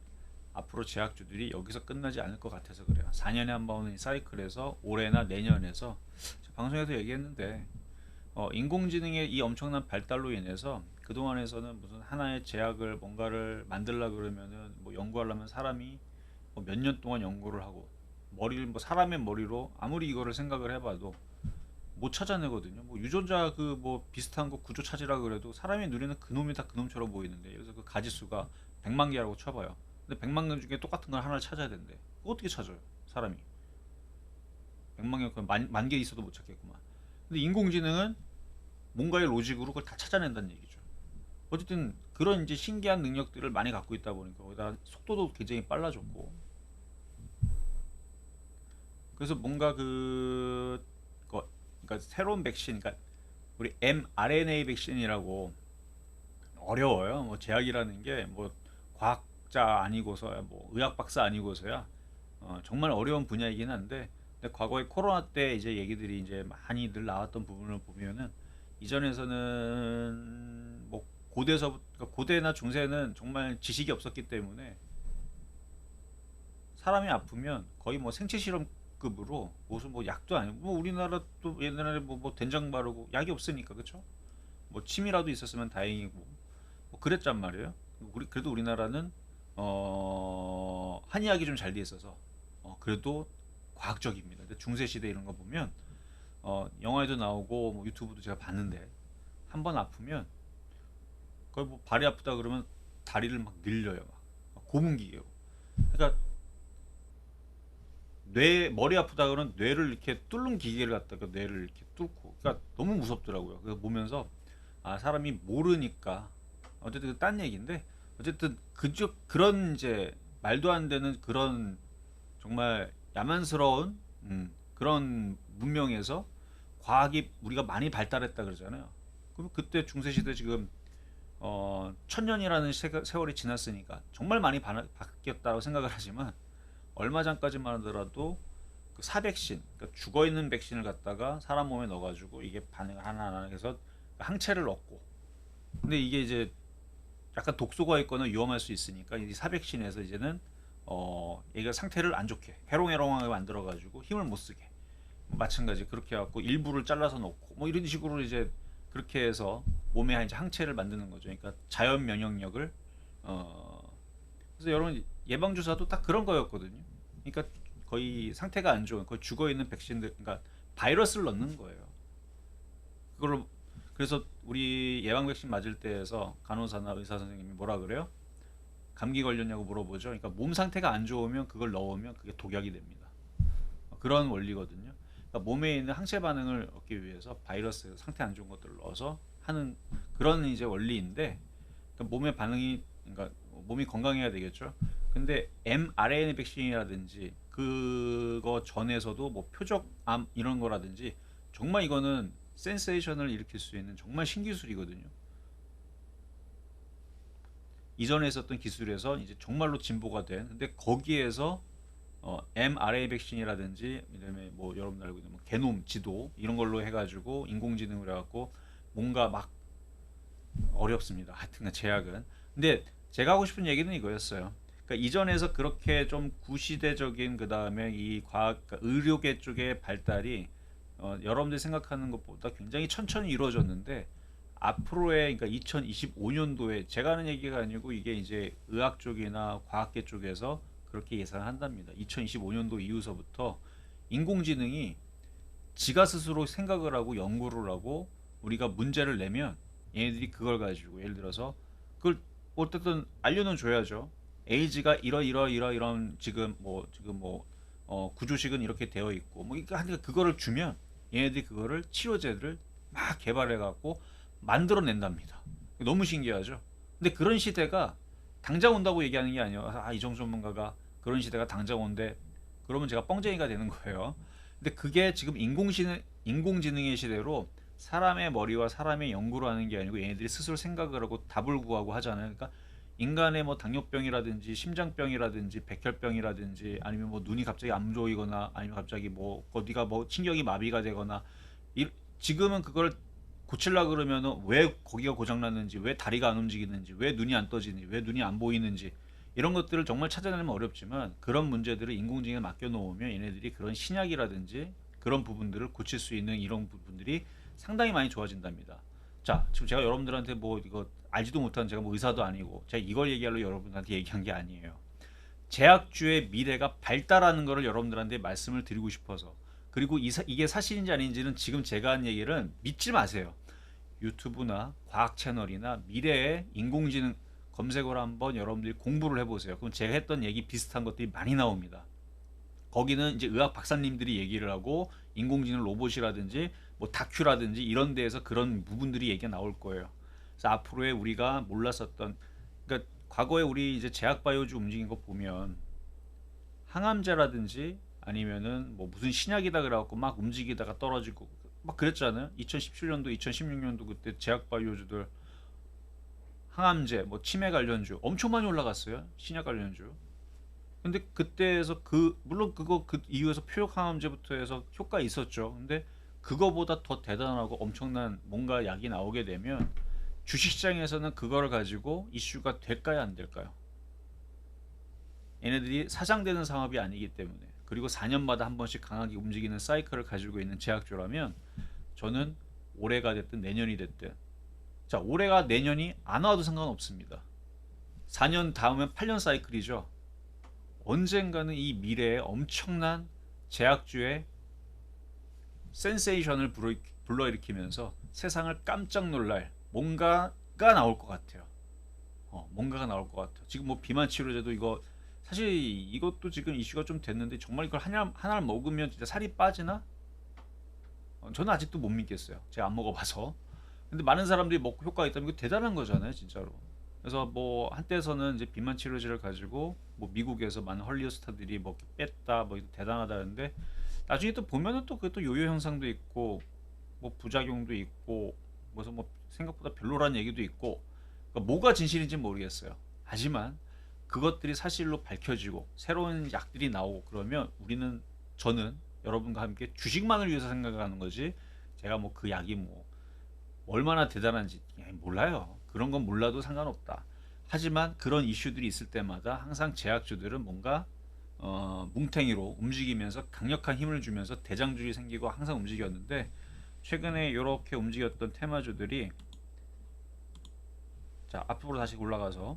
앞으로 제약주들이 여기서 끝나지 않을 것 같아서 그래요. 4년에 한 번 오는 이 사이클에서 올해나 내년에서 방송에서 얘기했는데 인공지능의 이 엄청난 발달로 인해서 그동안에서는 무슨 하나의 제약을 뭔가를 만들려고 그러면은 뭐 연구하려면 사람이 뭐 몇 년 동안 연구를 하고 머리를 뭐 사람의 머리로 아무리 이거를 생각을 해봐도 못 찾아내거든요. 뭐 유전자 그 뭐 비슷한 거 구조 찾으라 그래도 사람이 누리는 그놈이 다 그놈처럼 보이는데 그래서 그 가지수가 100만 개라고 쳐봐요. 근데 100만 개 중에 똑같은 걸 하나를 찾아야 된대. 그거 어떻게 찾아요? 사람이 100만 개, 만 개 있어도 못 찾겠구만. 근데 인공지능은 뭔가의 로직으로 그걸 다 찾아낸다는 얘기죠. 어쨌든 그런 이제 신기한 능력들을 많이 갖고 있다 보니까 거기다 속도도 굉장히 빨라졌고 그래서 뭔가 그러니까 새로운 백신, 그러니까 우리 mRNA 백신이라고 어려워요. 뭐 제약이라는 게 뭐 과학자 아니고서야 뭐 의학 박사 아니고서야 정말 어려운 분야이긴 한데 근데 과거에 코로나 때 이제 얘기들이 이제 많이 늘 나왔던 부분을 보면은 이전에서는 뭐 그러니까 고대나 중세는 정말 지식이 없었기 때문에 사람이 아프면 거의 뭐 생체 실험급으로 무슨 뭐 약도 아니고 뭐 우리나라 또 옛날에 뭐 된장 바르고 약이 없으니까 그쵸? 뭐 침이라도 있었으면 다행이고 뭐 그랬단 말이에요. 그래도 우리나라는 한의학이 좀 잘 돼 있어서 그래도 과학적입니다. 근데 중세 시대 이런 거 보면 영화에도 나오고 뭐 유튜브도 제가 봤는데 한 번 아프면 거의 뭐 발이 아프다 그러면 다리를 막 늘려요. 막 고문기계로. 그러니까 머리 아프다 그러면 뇌를 이렇게 뚫는 기계를 갖다가 뇌를 이렇게 뚫고 그러니까 너무 무섭더라고요. 그래서 보면서 아 사람이 모르니까 어쨌든 딴 얘기인데 어쨌든 그런 이제 말도 안 되는 그런 정말 야만스러운 그런 문명에서 과학이 우리가 많이 발달했다 그러잖아요. 그럼 그때 중세시대 지금 1000년이라는 세월이 지났으니까 정말 많이 바뀌었다고 생각을 하지만 얼마 전까지만 하더라도 그 사백신, 그러니까 죽어 있는 백신을 갖다가 사람 몸에 넣어가지고 이게 반응을 하나 해서 항체를 얻고 근데 이게 이제 약간 독소가 있거나 위험할 수 있으니까 이 사백신에서 이제는 얘가 상태를 안 좋게 해롱해롱하게 만들어 가지고 힘을 못 쓰게 마찬가지 그렇게 해갖고 일부를 잘라서 넣고 뭐 이런 식으로 이제 그렇게 해서 몸에 이제 항체를 만드는 거죠. 그러니까 자연 면역력을 그래서 여러분 예방 주사도 딱 그런 거였거든요. 그러니까 거의 상태가 안 좋은 거의 죽어 있는 백신들 그러니까 바이러스를 넣는 거예요. 그걸 그래서 우리 예방 백신 맞을 때에서 간호사나 의사 선생님이 뭐라 그래요? 감기 걸렸냐고 물어보죠. 그러니까 몸 상태가 안 좋으면 그걸 넣으면 그게 독약이 됩니다. 그런 원리거든요. 그러니까 몸에 있는 항체 반응을 얻기 위해서 바이러스 상태 안 좋은 것들을 넣어서 하는 그런 이제 원리인데 그러니까 몸의 반응이 그러니까 몸이 건강해야 되겠죠. 근데 mRNA 백신이라든지 그거 전에서도 뭐 표적암 이런 거라든지 정말 이거는 센세이션을 일으킬 수 있는 정말 신기술이거든요. 이전에 있었던 기술에서 이제 정말로 진보가 된 근데 거기에서 mRNA 백신이라든지 그다음에 뭐 여러분 알고 있는 뭐 게놈 지도 이런 걸로 해가지고 인공지능을 해갖고 뭔가 막 어렵습니다. 하여튼 제약은 근데 제가 하고 싶은 얘기는 이거였어요. 그러니까 이전에서 그렇게 좀 구시대적인 그 다음에 이 과학 그러니까 의료계 쪽의 발달이 여러분들이 생각하는 것보다 굉장히 천천히 이루어졌는데 앞으로의 그러니까 2025년도에 제가 하는 얘기가 아니고 이게 이제 의학 쪽이나 과학계 쪽에서 그렇게 예상한답니다. 2025년도 이후서부터 인공지능이 지가 스스로 생각을 하고 연구를 하고 우리가 문제를 내면 얘네들이 그걸 가지고 예를 들어서 그걸 어쨌든 알려는 줘야죠. 에이지가 이런 구조식은 이렇게 되어 있고 뭐 하니까 그거를 주면 얘네들이 그거를 치료제들을 막 개발해 갖고 만들어낸답니다. 너무 신기하죠. 근데 그런 시대가 당장 온다고 얘기하는 게 아니에요. 이정수 전문가가 그런 시대가 당장 온대. 그러면 제가 뻥쟁이가 되는 거예요. 근데 그게 지금 인공지능의 시대로 사람의 머리와 사람의 연구로 하는 게 아니고 얘네들이 스스로 생각을 하고 답을 구하고 하잖아요. 그러니까 인간의 뭐 당뇨병이라든지 심장병이라든지 백혈병이라든지 아니면 뭐 눈이 갑자기 안 좋이거나 아니면 갑자기 뭐 어디가 뭐 신경이 마비가 되거나 지금은 그걸 고치려 그러면은 왜 거기가 고장 났는지, 왜 다리가 안 움직이는지, 왜 눈이 안 떠지는지, 왜 눈이 안 보이는지 이런 것들을 정말 찾아내면 어렵지만 그런 문제들을 인공지능에 맡겨 놓으면 얘네들이 그런 신약이라든지 그런 부분들을 고칠 수 있는 이런 부분들이 상당히 많이 좋아진답니다. 자, 지금 제가 여러분들한테 뭐 이거 알지도 못한 제가 뭐 의사도 아니고 제가 이걸 얘기하려 여러분한테 얘기한 게 아니에요. 제약주의 미래가 발달하는 것을 여러분들한테 말씀을 드리고 싶어서 그리고 이게 사실인지 아닌지는 지금 제가 한 얘기를 믿지 마세요. 유튜브나 과학 채널이나 미래의 인공지능 검색어를 한번 여러분들이 공부를 해보세요. 그럼 제가 했던 얘기 비슷한 것들이 많이 나옵니다. 거기는 이제 의학 박사님들이 얘기를 하고 인공지능 로봇이라든지 뭐 다큐라든지 이런 데에서 그런 부분들이 얘기가 나올 거예요. 그래서 앞으로의 우리가 몰랐었던 그러니까 과거에 우리 이제 제약바이오주 움직인 거 보면 항암제라든지 아니면은 뭐 무슨 신약이다 그래갖고 막 움직이다가 떨어지고 막 그랬잖아요. 2017년도, 2016년도 그때 제약바이오주들 항암제, 뭐 치매 관련주 엄청 많이 올라갔어요. 신약 관련주. 근데 그때에서 물론 그 이후에서 표적 항암제부터 해서 효과 있었죠. 근데 그거보다 더 대단하고 엄청난 뭔가 약이 나오게 되면 주식시장에서는 그거를 가지고 이슈가 될까요, 안 될까요? 얘네들이 사장되는 상업이 아니기 때문에 그리고 4년마다 한 번씩 강하게 움직이는 사이클을 가지고 있는 제약주라면 저는 올해가 됐든 내년이 됐든 자 올해가 내년이 안 와도 상관없습니다. 4년 다음엔 8년 사이클이죠. 언젠가는 이 미래에 엄청난 제약주의 센세이션을 불러일으키면서 세상을 깜짝 놀랄 뭔가가 나올 것 같아요. 뭔가가 나올 것 같아요. 지금 뭐 비만 치료제도 이거 사실 이것도 지금 이슈가 좀 됐는데 정말 이걸 하나를 먹으면 진짜 살이 빠지나? 저는 아직도 못 믿겠어요. 제가 안 먹어봐서. 근데 많은 사람들이 먹고 효과가 있다면 이거 대단한 거잖아요, 진짜로. 그래서 뭐 한때에서는 이제 비만 치료제를 가지고 뭐 미국에서 많은 헐리우드 스타들이 뭐 뺐다 뭐 대단하다는데 나중에 또 보면은 또 그게 또 요요 현상도 있고 뭐 부작용도 있고 무슨 뭐 생각보다 별로라는 얘기도 있고 그러니까 뭐가 진실인지 모르겠어요. 하지만 그것들이 사실로 밝혀지고 새로운 약들이 나오고 그러면 저는 여러분과 함께 주식만을 위해서 생각하는 거지 제가 뭐 그 약이 뭐 얼마나 대단한지 몰라요. 그런 건 몰라도 상관없다. 하지만 그런 이슈들이 있을 때마다 항상 제약주들은 뭔가 뭉탱이로 움직이면서 강력한 힘을 주면서 대장주이 생기고 항상 움직였는데 최근에 이렇게 움직였던 테마주들이 자 앞으로 다시 올라가서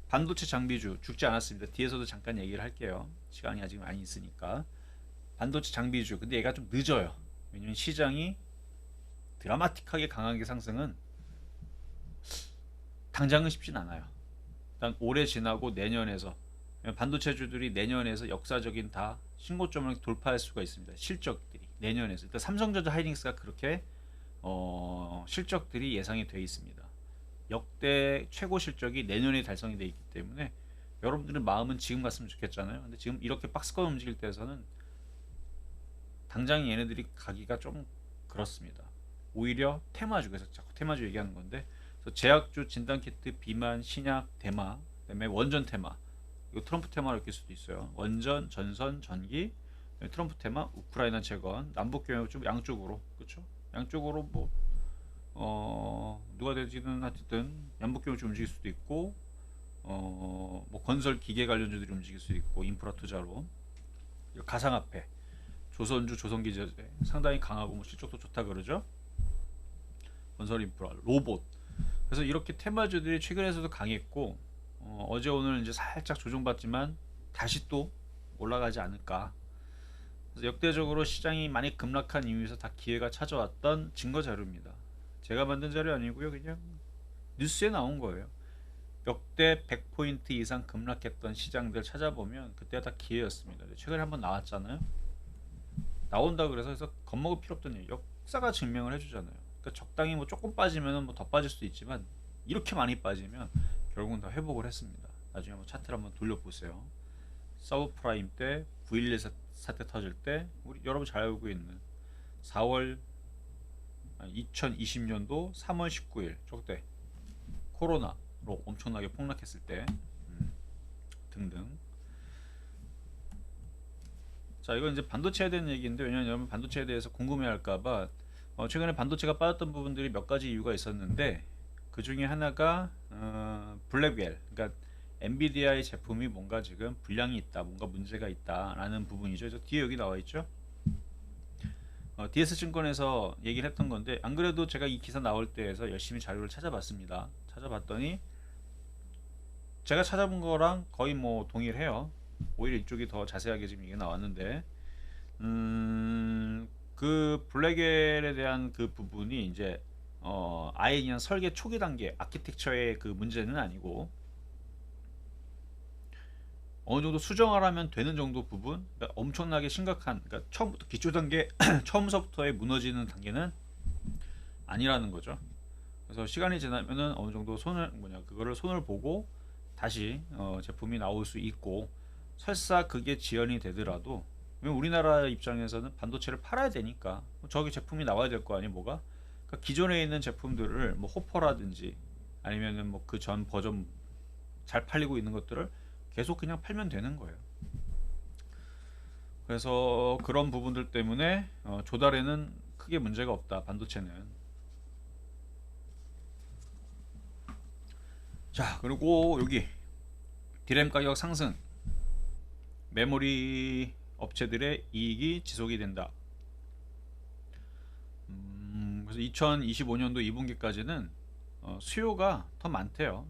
반도체 장비주 죽지 않았습니다. 뒤에서도 잠깐 얘기를 할게요. 시간이 아직 많이 있으니까 반도체 장비주 근데 얘가 좀 늦어요. 왜냐면 시장이 드라마틱하게 강하게 상승은 당장은 쉽진 않아요. 일단 올해 지나고 내년에서 반도체주들이 내년에서 역사적인 다 신고점을 돌파할 수가 있습니다. 실적들이 내년에서 일단 삼성전자 하이닉스가 그렇게 실적들이 예상이 되어 있습니다. 역대 최고 실적이 내년에 달성이 되어 있기 때문에 여러분들은 마음은 지금 갔으면 좋겠잖아요. 근데 지금 이렇게 박스권 움직일 때에서는 당장 얘네들이 가기가 좀 그렇습니다. 오히려 테마주 그래서 자꾸 테마주 얘기하는 건데 제약주, 진단키트, 비만, 신약, 대마, 그다음에 원전 테마 이거 트럼프 테마로 낄 수도 있어요. 원전, 전선, 전기, 트럼프 테마, 우크라이나 재건, 남북 경협 좀 양쪽으로 그렇죠? 양쪽으로 뭐 누가 되지는 하여튼 남북 경협 좀 움직일 수도 있고 뭐 건설 기계 관련주들이 움직일 수도 있고 인프라 투자로 가상화폐, 조선주, 조선기제재 상당히 강하고 뭐 실적도 좋다 그러죠. 건설 인프라, 로봇. 그래서 이렇게 테마주들이 최근에서도 강했고 어제 오늘 이제 살짝 조정받지만 다시 또 올라가지 않을까. 그래서 역대적으로 시장이 많이 급락한 이유에서 다 기회가 찾아왔던 증거 자료입니다. 제가 만든 자료 아니고요, 그냥 뉴스에 나온 거예요. 역대 100포인트 이상 급락했던 시장들 찾아보면 그때가 다 기회였습니다. 최근에 한번 나왔잖아요. 나온다 그래서 겁먹을 필요 없던 일. 역사가 증명을 해주잖아요. 그러니까 적당히 뭐 조금 빠지면 뭐 더 빠질 수도 있지만 이렇게 많이 빠지면 결국은 다 회복을 했습니다. 나중에 한번 차트를 한번 돌려보세요. 서브프라임 때 9.11 사태 터질 때 우리 여러분 잘 알고 있는 2020년도 3월 19일 저때 코로나로 엄청나게 폭락했을 때 등등. 자, 이건 이제 반도체에 대한 얘기인데, 왜냐면 여러분 반도체에 대해서 궁금해할까봐 최근에 반도체가 빠졌던 부분들이 몇 가지 이유가 있었는데, 그 중에 하나가 블랙웰, 그러니까 엔비디아의 제품이 뭔가 지금 불량이 있다, 뭔가 문제가 있다라는 부분이죠. 그래서 뒤에 여기 나와 있죠. DS증권에서 얘기를 했던 건데, 안 그래도 제가 이 기사 나올 때에서 열심히 자료를 찾아봤습니다. 찾아봤더니 제가 찾아본 거랑 거의 뭐 동일해요. 오히려 이쪽이 더 자세하게 지금 이게 나왔는데, 그 블랙웰에 대한 그 부분이 이제 아예 그냥 설계 초기 단계 아키텍처의 그 문제는 아니고, 어느 정도 수정하라면 되는 정도 부분, 그러니까 엄청나게 심각한, 그러니까 처음부터 기초 단계 처음서부터의 무너지는 단계는 아니라는 거죠. 그래서 시간이 지나면은 어느 정도 그거를 손을 보고 다시 제품이 나올 수 있고, 설사 그게 지연이 되더라도, 우리나라 입장에서는 반도체를 팔아야 되니까 저기 제품이 나와야 될 거 아니에요. 뭐가? 그러니까 기존에 있는 제품들을 뭐 호퍼라든지 아니면은 뭐 그 전 버전 잘 팔리고 있는 것들을 계속 그냥 팔면 되는 거예요. 그래서 그런 부분들 때문에 조달에는 크게 문제가 없다, 반도체는. 자, 그리고 여기 디램 가격 상승, 메모리 업체들의 이익이 지속이 된다. 그래서 2025년도 2분기까지는 수요가 더 많대요.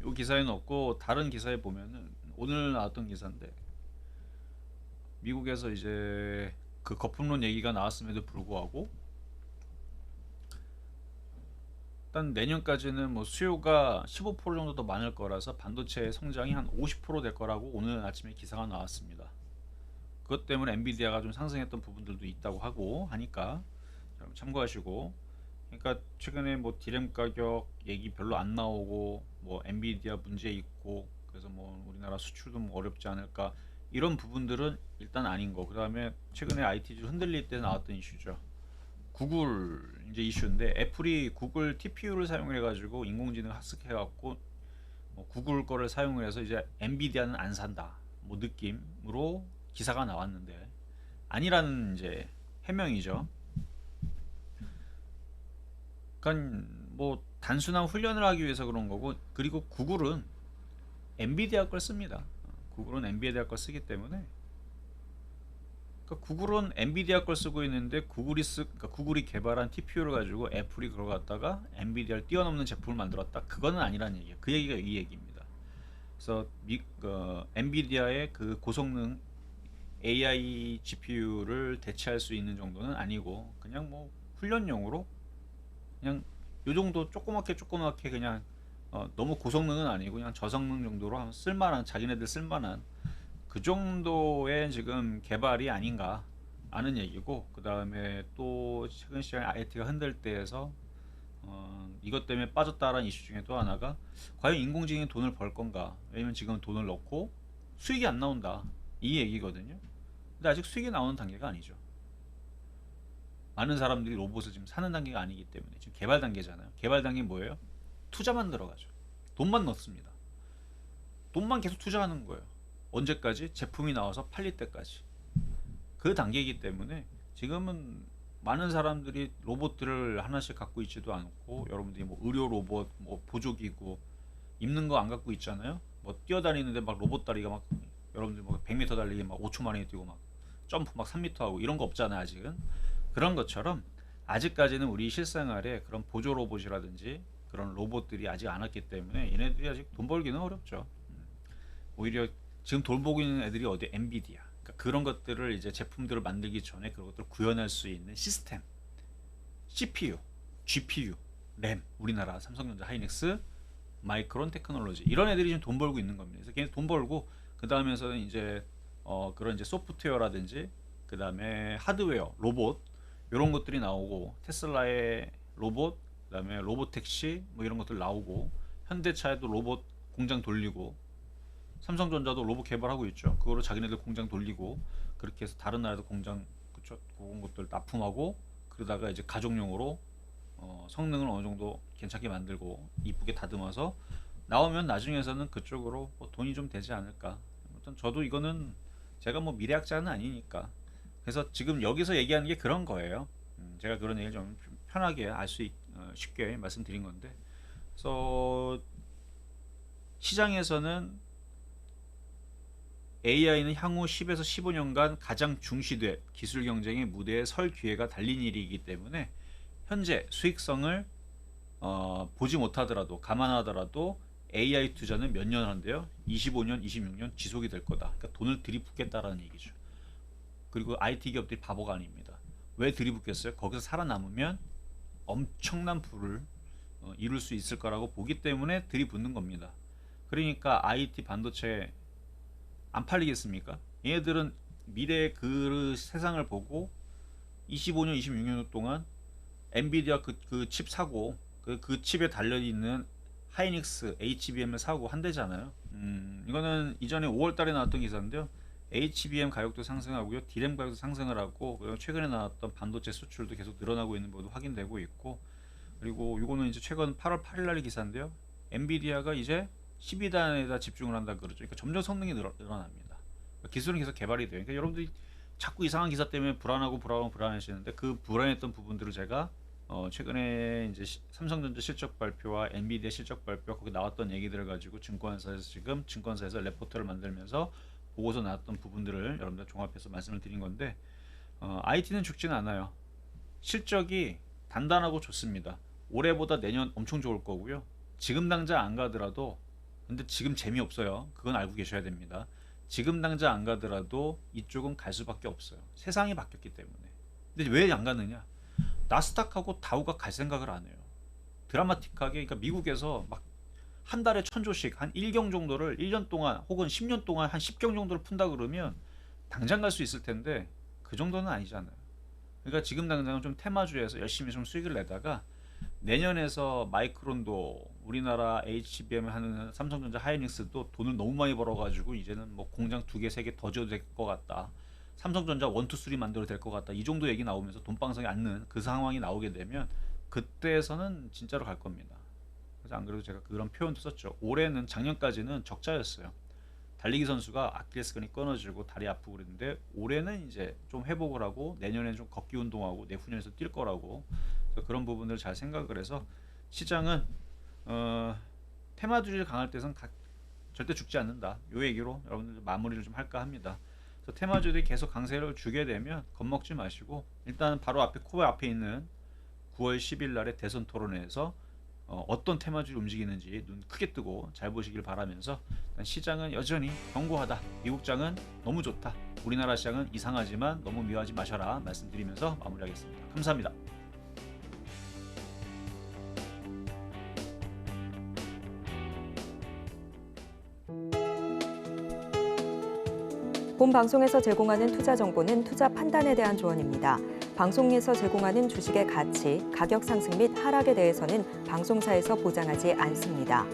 이 기사에는 없고 다른 기사에 보면은 오늘 나왔던 기사인데, 미국에서 이제 그 거품론 얘기가 나왔음에도 불구하고 일단 내년까지는 뭐 수요가 15% 정도 더 많을 거라서 반도체 성장이 한 50%될 거라고 오늘 아침에 기사가 나왔습니다. 그것 때문에 엔비디아가 좀 상승했던 부분들도 있다고 하니까 여러분 참고하시고. 그러니까 최근에 뭐 디램 가격 얘기 별로 안 나오고, 뭐 엔비디아 문제 있고, 그래서 뭐 우리나라 수출도 뭐 어렵지 않을까, 이런 부분들은 일단 아닌 거. 그 다음에 최근에 IT주 흔들릴 때 나왔던 이슈죠. 구글 이제 이슈인데, 애플이 구글 TPU를 사용해 가지고 인공지능 학습해 갖고 구글 거를 사용을 해서 이제 엔비디아는 안 산다, 뭐 느낌으로 기사가 나왔는데 아니라는 이제 해명이죠. 그러니까 뭐 단순한 훈련을 하기 위해서 그런 거고, 그리고 구글은 엔비디아 걸 씁니다. 구글은 엔비디아 걸 쓰기 때문에, 그러니까 구글은 엔비디아 걸 쓰고 있는데 그러니까 구글이 개발한 TPU를 가지고 애플이 그걸 갖다가 엔비디아를 뛰어넘는 제품을 만들었다, 그거는 아니라는 얘기예요. 그 얘기가 이 얘기입니다. 그래서 엔비디아의 그 고성능 AI GPU를 대체할 수 있는 정도는 아니고, 그냥 뭐 훈련용으로 그냥 요 정도 조그맣게 그냥 너무 고성능은 아니고 그냥 저성능 정도로 쓸만한, 자기네들 쓸만한 그 정도의 지금 개발이 아닌가 하는 얘기고, 그 다음에 또 최근 시간에 IT가 흔들 때에서 이것 때문에 빠졌다라는 이슈 중에 또 하나가, 과연 인공지능이 돈을 벌 건가? 왜냐면 지금 돈을 넣고 수익이 안 나온다, 이 얘기거든요. 근데 아직 수익이 나오는 단계가 아니죠. 많은 사람들이 로봇을 지금 사는 단계가 아니기 때문에 지금 개발 단계잖아요. 개발 단계 뭐예요? 투자만 들어가죠. 돈만 넣습니다. 돈만 계속 투자하는 거예요. 언제까지? 제품이 나와서 팔릴 때까지. 그 단계이기 때문에 지금은 많은 사람들이 로봇들을 하나씩 갖고 있지도 않고, 여러분들이 뭐 의료 로봇, 뭐 보조기구, 입는 거 안 갖고 있잖아요. 뭐 뛰어다니는데 막 로봇 다리가 막, 여러분들 뭐 100m 달리기 막 5초 만에 뛰고 막 점프 막 3m 하고 이런 거 없잖아요, 아직은. 그런 것처럼 아직까지는 우리 실생활에 그런 보조 로봇이라든지 그런 로봇들이 아직 안 왔기 때문에 얘네들이 아직 돈 벌기는 어렵죠. 오히려 지금 돈 벌고 있는 애들이 어디? 엔비디아. 그러니까 그런 것들을 이제 제품들을 만들기 전에 그런 것들을 구현할 수 있는 시스템, CPU, GPU, 램, 우리나라 삼성전자 하이닉스, 마이크론 테크놀로지 이런 애들이 지금 돈 벌고 있는 겁니다. 그래서 걔네 돈 벌고 그 다음에서는 이제 그런 이제 소프트웨어라든지 그 다음에 하드웨어, 로봇 이런 것들이 나오고 테슬라의 로봇, 그 다음에 로봇 택시 뭐 이런 것들 나오고 현대차에도 로봇 공장 돌리고 삼성전자도 로봇 개발하고 있죠. 그거로 자기네들 공장 돌리고 그렇게 해서 다른 나라도 공장 그쵸 그런 것들 납품하고 그러다가 이제 가족용으로 성능을 어느 정도 괜찮게 만들고 이쁘게 다듬어서 나오면 나중에서는 그쪽으로 뭐 돈이 좀 되지 않을까. 아무튼 저도 이거는 제가 뭐 미래학자는 아니니까 그래서 지금 여기서 얘기하는 게 그런 거예요. 제가 그런 얘기를 좀 편하게 알 수 쉽게 말씀드린 건데 그래서 시장에서는 AI는 향후 10에서 15년간 가장 중시될 기술 경쟁의 무대에 설 기회가 달린 일이기 때문에 현재 수익성을 보지 못하더라도 감안하더라도 AI 투자는 몇 년 한대요? 25년, 26년 지속이 될 거다. 그러니까 돈을 들이붓겠다라는 얘기죠. 그리고 IT 기업들이 바보가 아닙니다. 왜 들이붓겠어요? 거기서 살아남으면 엄청난 부를 이룰 수 있을 거라고 보기 때문에 들이붓는 겁니다. 그러니까 IT 반도체 안 팔리겠습니까? 얘네들은 미래의 그 세상을 보고 25년, 26년 동안 엔비디아 그 칩 사고 그 칩에 달려있는 하이닉스, HBM을 사고 한대잖아요. 이거는 이전에 5월 달에 나왔던 기사인데요. HBM 가격도 상승하고요. D램 가격도 상승을 하고 그리고 최근에 나왔던 반도체 수출도 계속 늘어나고 있는 것도 확인되고 있고 그리고 이거는 이제 최근 8월 8일 날 기사인데요. 엔비디아가 이제 12단에다 집중을 한다 그러죠. 그러니까 점점 성능이 늘어납니다. 그러니까 기술은 계속 개발이 돼요. 그러니까 여러분들이 자꾸 이상한 기사 때문에 불안하시는데 그 불안했던 부분들을 제가 최근에 이제 삼성전자 실적 발표와 엔비디아 실적 발표 거기 나왔던 얘기들을 가지고 증권사에서 레포트를 만들면서 보고서 나왔던 부분들을 여러분들 종합해서 말씀을 드린 건데 IT는 죽지는 않아요. 실적이 단단하고 좋습니다. 올해보다 내년 엄청 좋을 거고요. 지금 당장 안 가더라도 근데 지금 재미없어요. 그건 알고 계셔야 됩니다. 지금 당장 안 가더라도 이쪽은 갈 수밖에 없어요. 세상이 바뀌었기 때문에. 근데 왜 안 가느냐? 나스닥하고 다우가 갈 생각을 안 해요. 드라마틱하게 그러니까 미국에서 막 한 달에 1000조씩 한 1경 정도를 1년 동안 혹은 10년 동안 한 10경 정도를 푼다 그러면 당장 갈 수 있을 텐데 그 정도는 아니잖아요. 그러니까 지금 당장은 좀 테마주에서 열심히 좀 수익을 내다가 내년에서 마이크론도 우리나라 HBM 하는 삼성전자 하이닉스도 돈을 너무 많이 벌어가지고 이제는 뭐 공장 2개, 3개 더 지어도 될 것 같다. 삼성전자 1, 2, 3 만들어도 될 것 같다. 이 정도 얘기 나오면서 돈방석이 않는 그 상황이 나오게 되면 그때에서는 진짜로 갈 겁니다. 그래서 안 그래도 제가 그런 표현도 썼죠. 올해는 작년까지는 적자였어요. 달리기 선수가 아킬레스건이 끊어지고 다리 아프고 그랬는데 올해는 이제 좀 회복을 하고 내년에 좀 걷기 운동하고 내후년에서 뛸 거라고 그런 부분들을 잘 생각을 해서 시장은 테마주를 강할 때선 절대 죽지 않는다. 요 얘기로 여러분들 마무리를 좀 할까 합니다. 그래서 테마주들이 계속 강세를 주게 되면 겁먹지 마시고 일단 바로 앞에 코어 앞에 있는 9월 10일 날의 대선 토론회에서 어떤 테마주를 움직이는지 눈 크게 뜨고 잘 보시길 바라면서 시장은 여전히 견고하다. 미국장은 너무 좋다. 우리나라 시장은 이상하지만 너무 미워하지 마셔라 말씀드리면서 마무리하겠습니다. 감사합니다. 본 방송에서 제공하는 투자 정보는 투자 판단에 대한 조언입니다. 방송에서 제공하는 주식의 가치, 가격 상승 및 하락에 대해서는 방송사에서 보장하지 않습니다.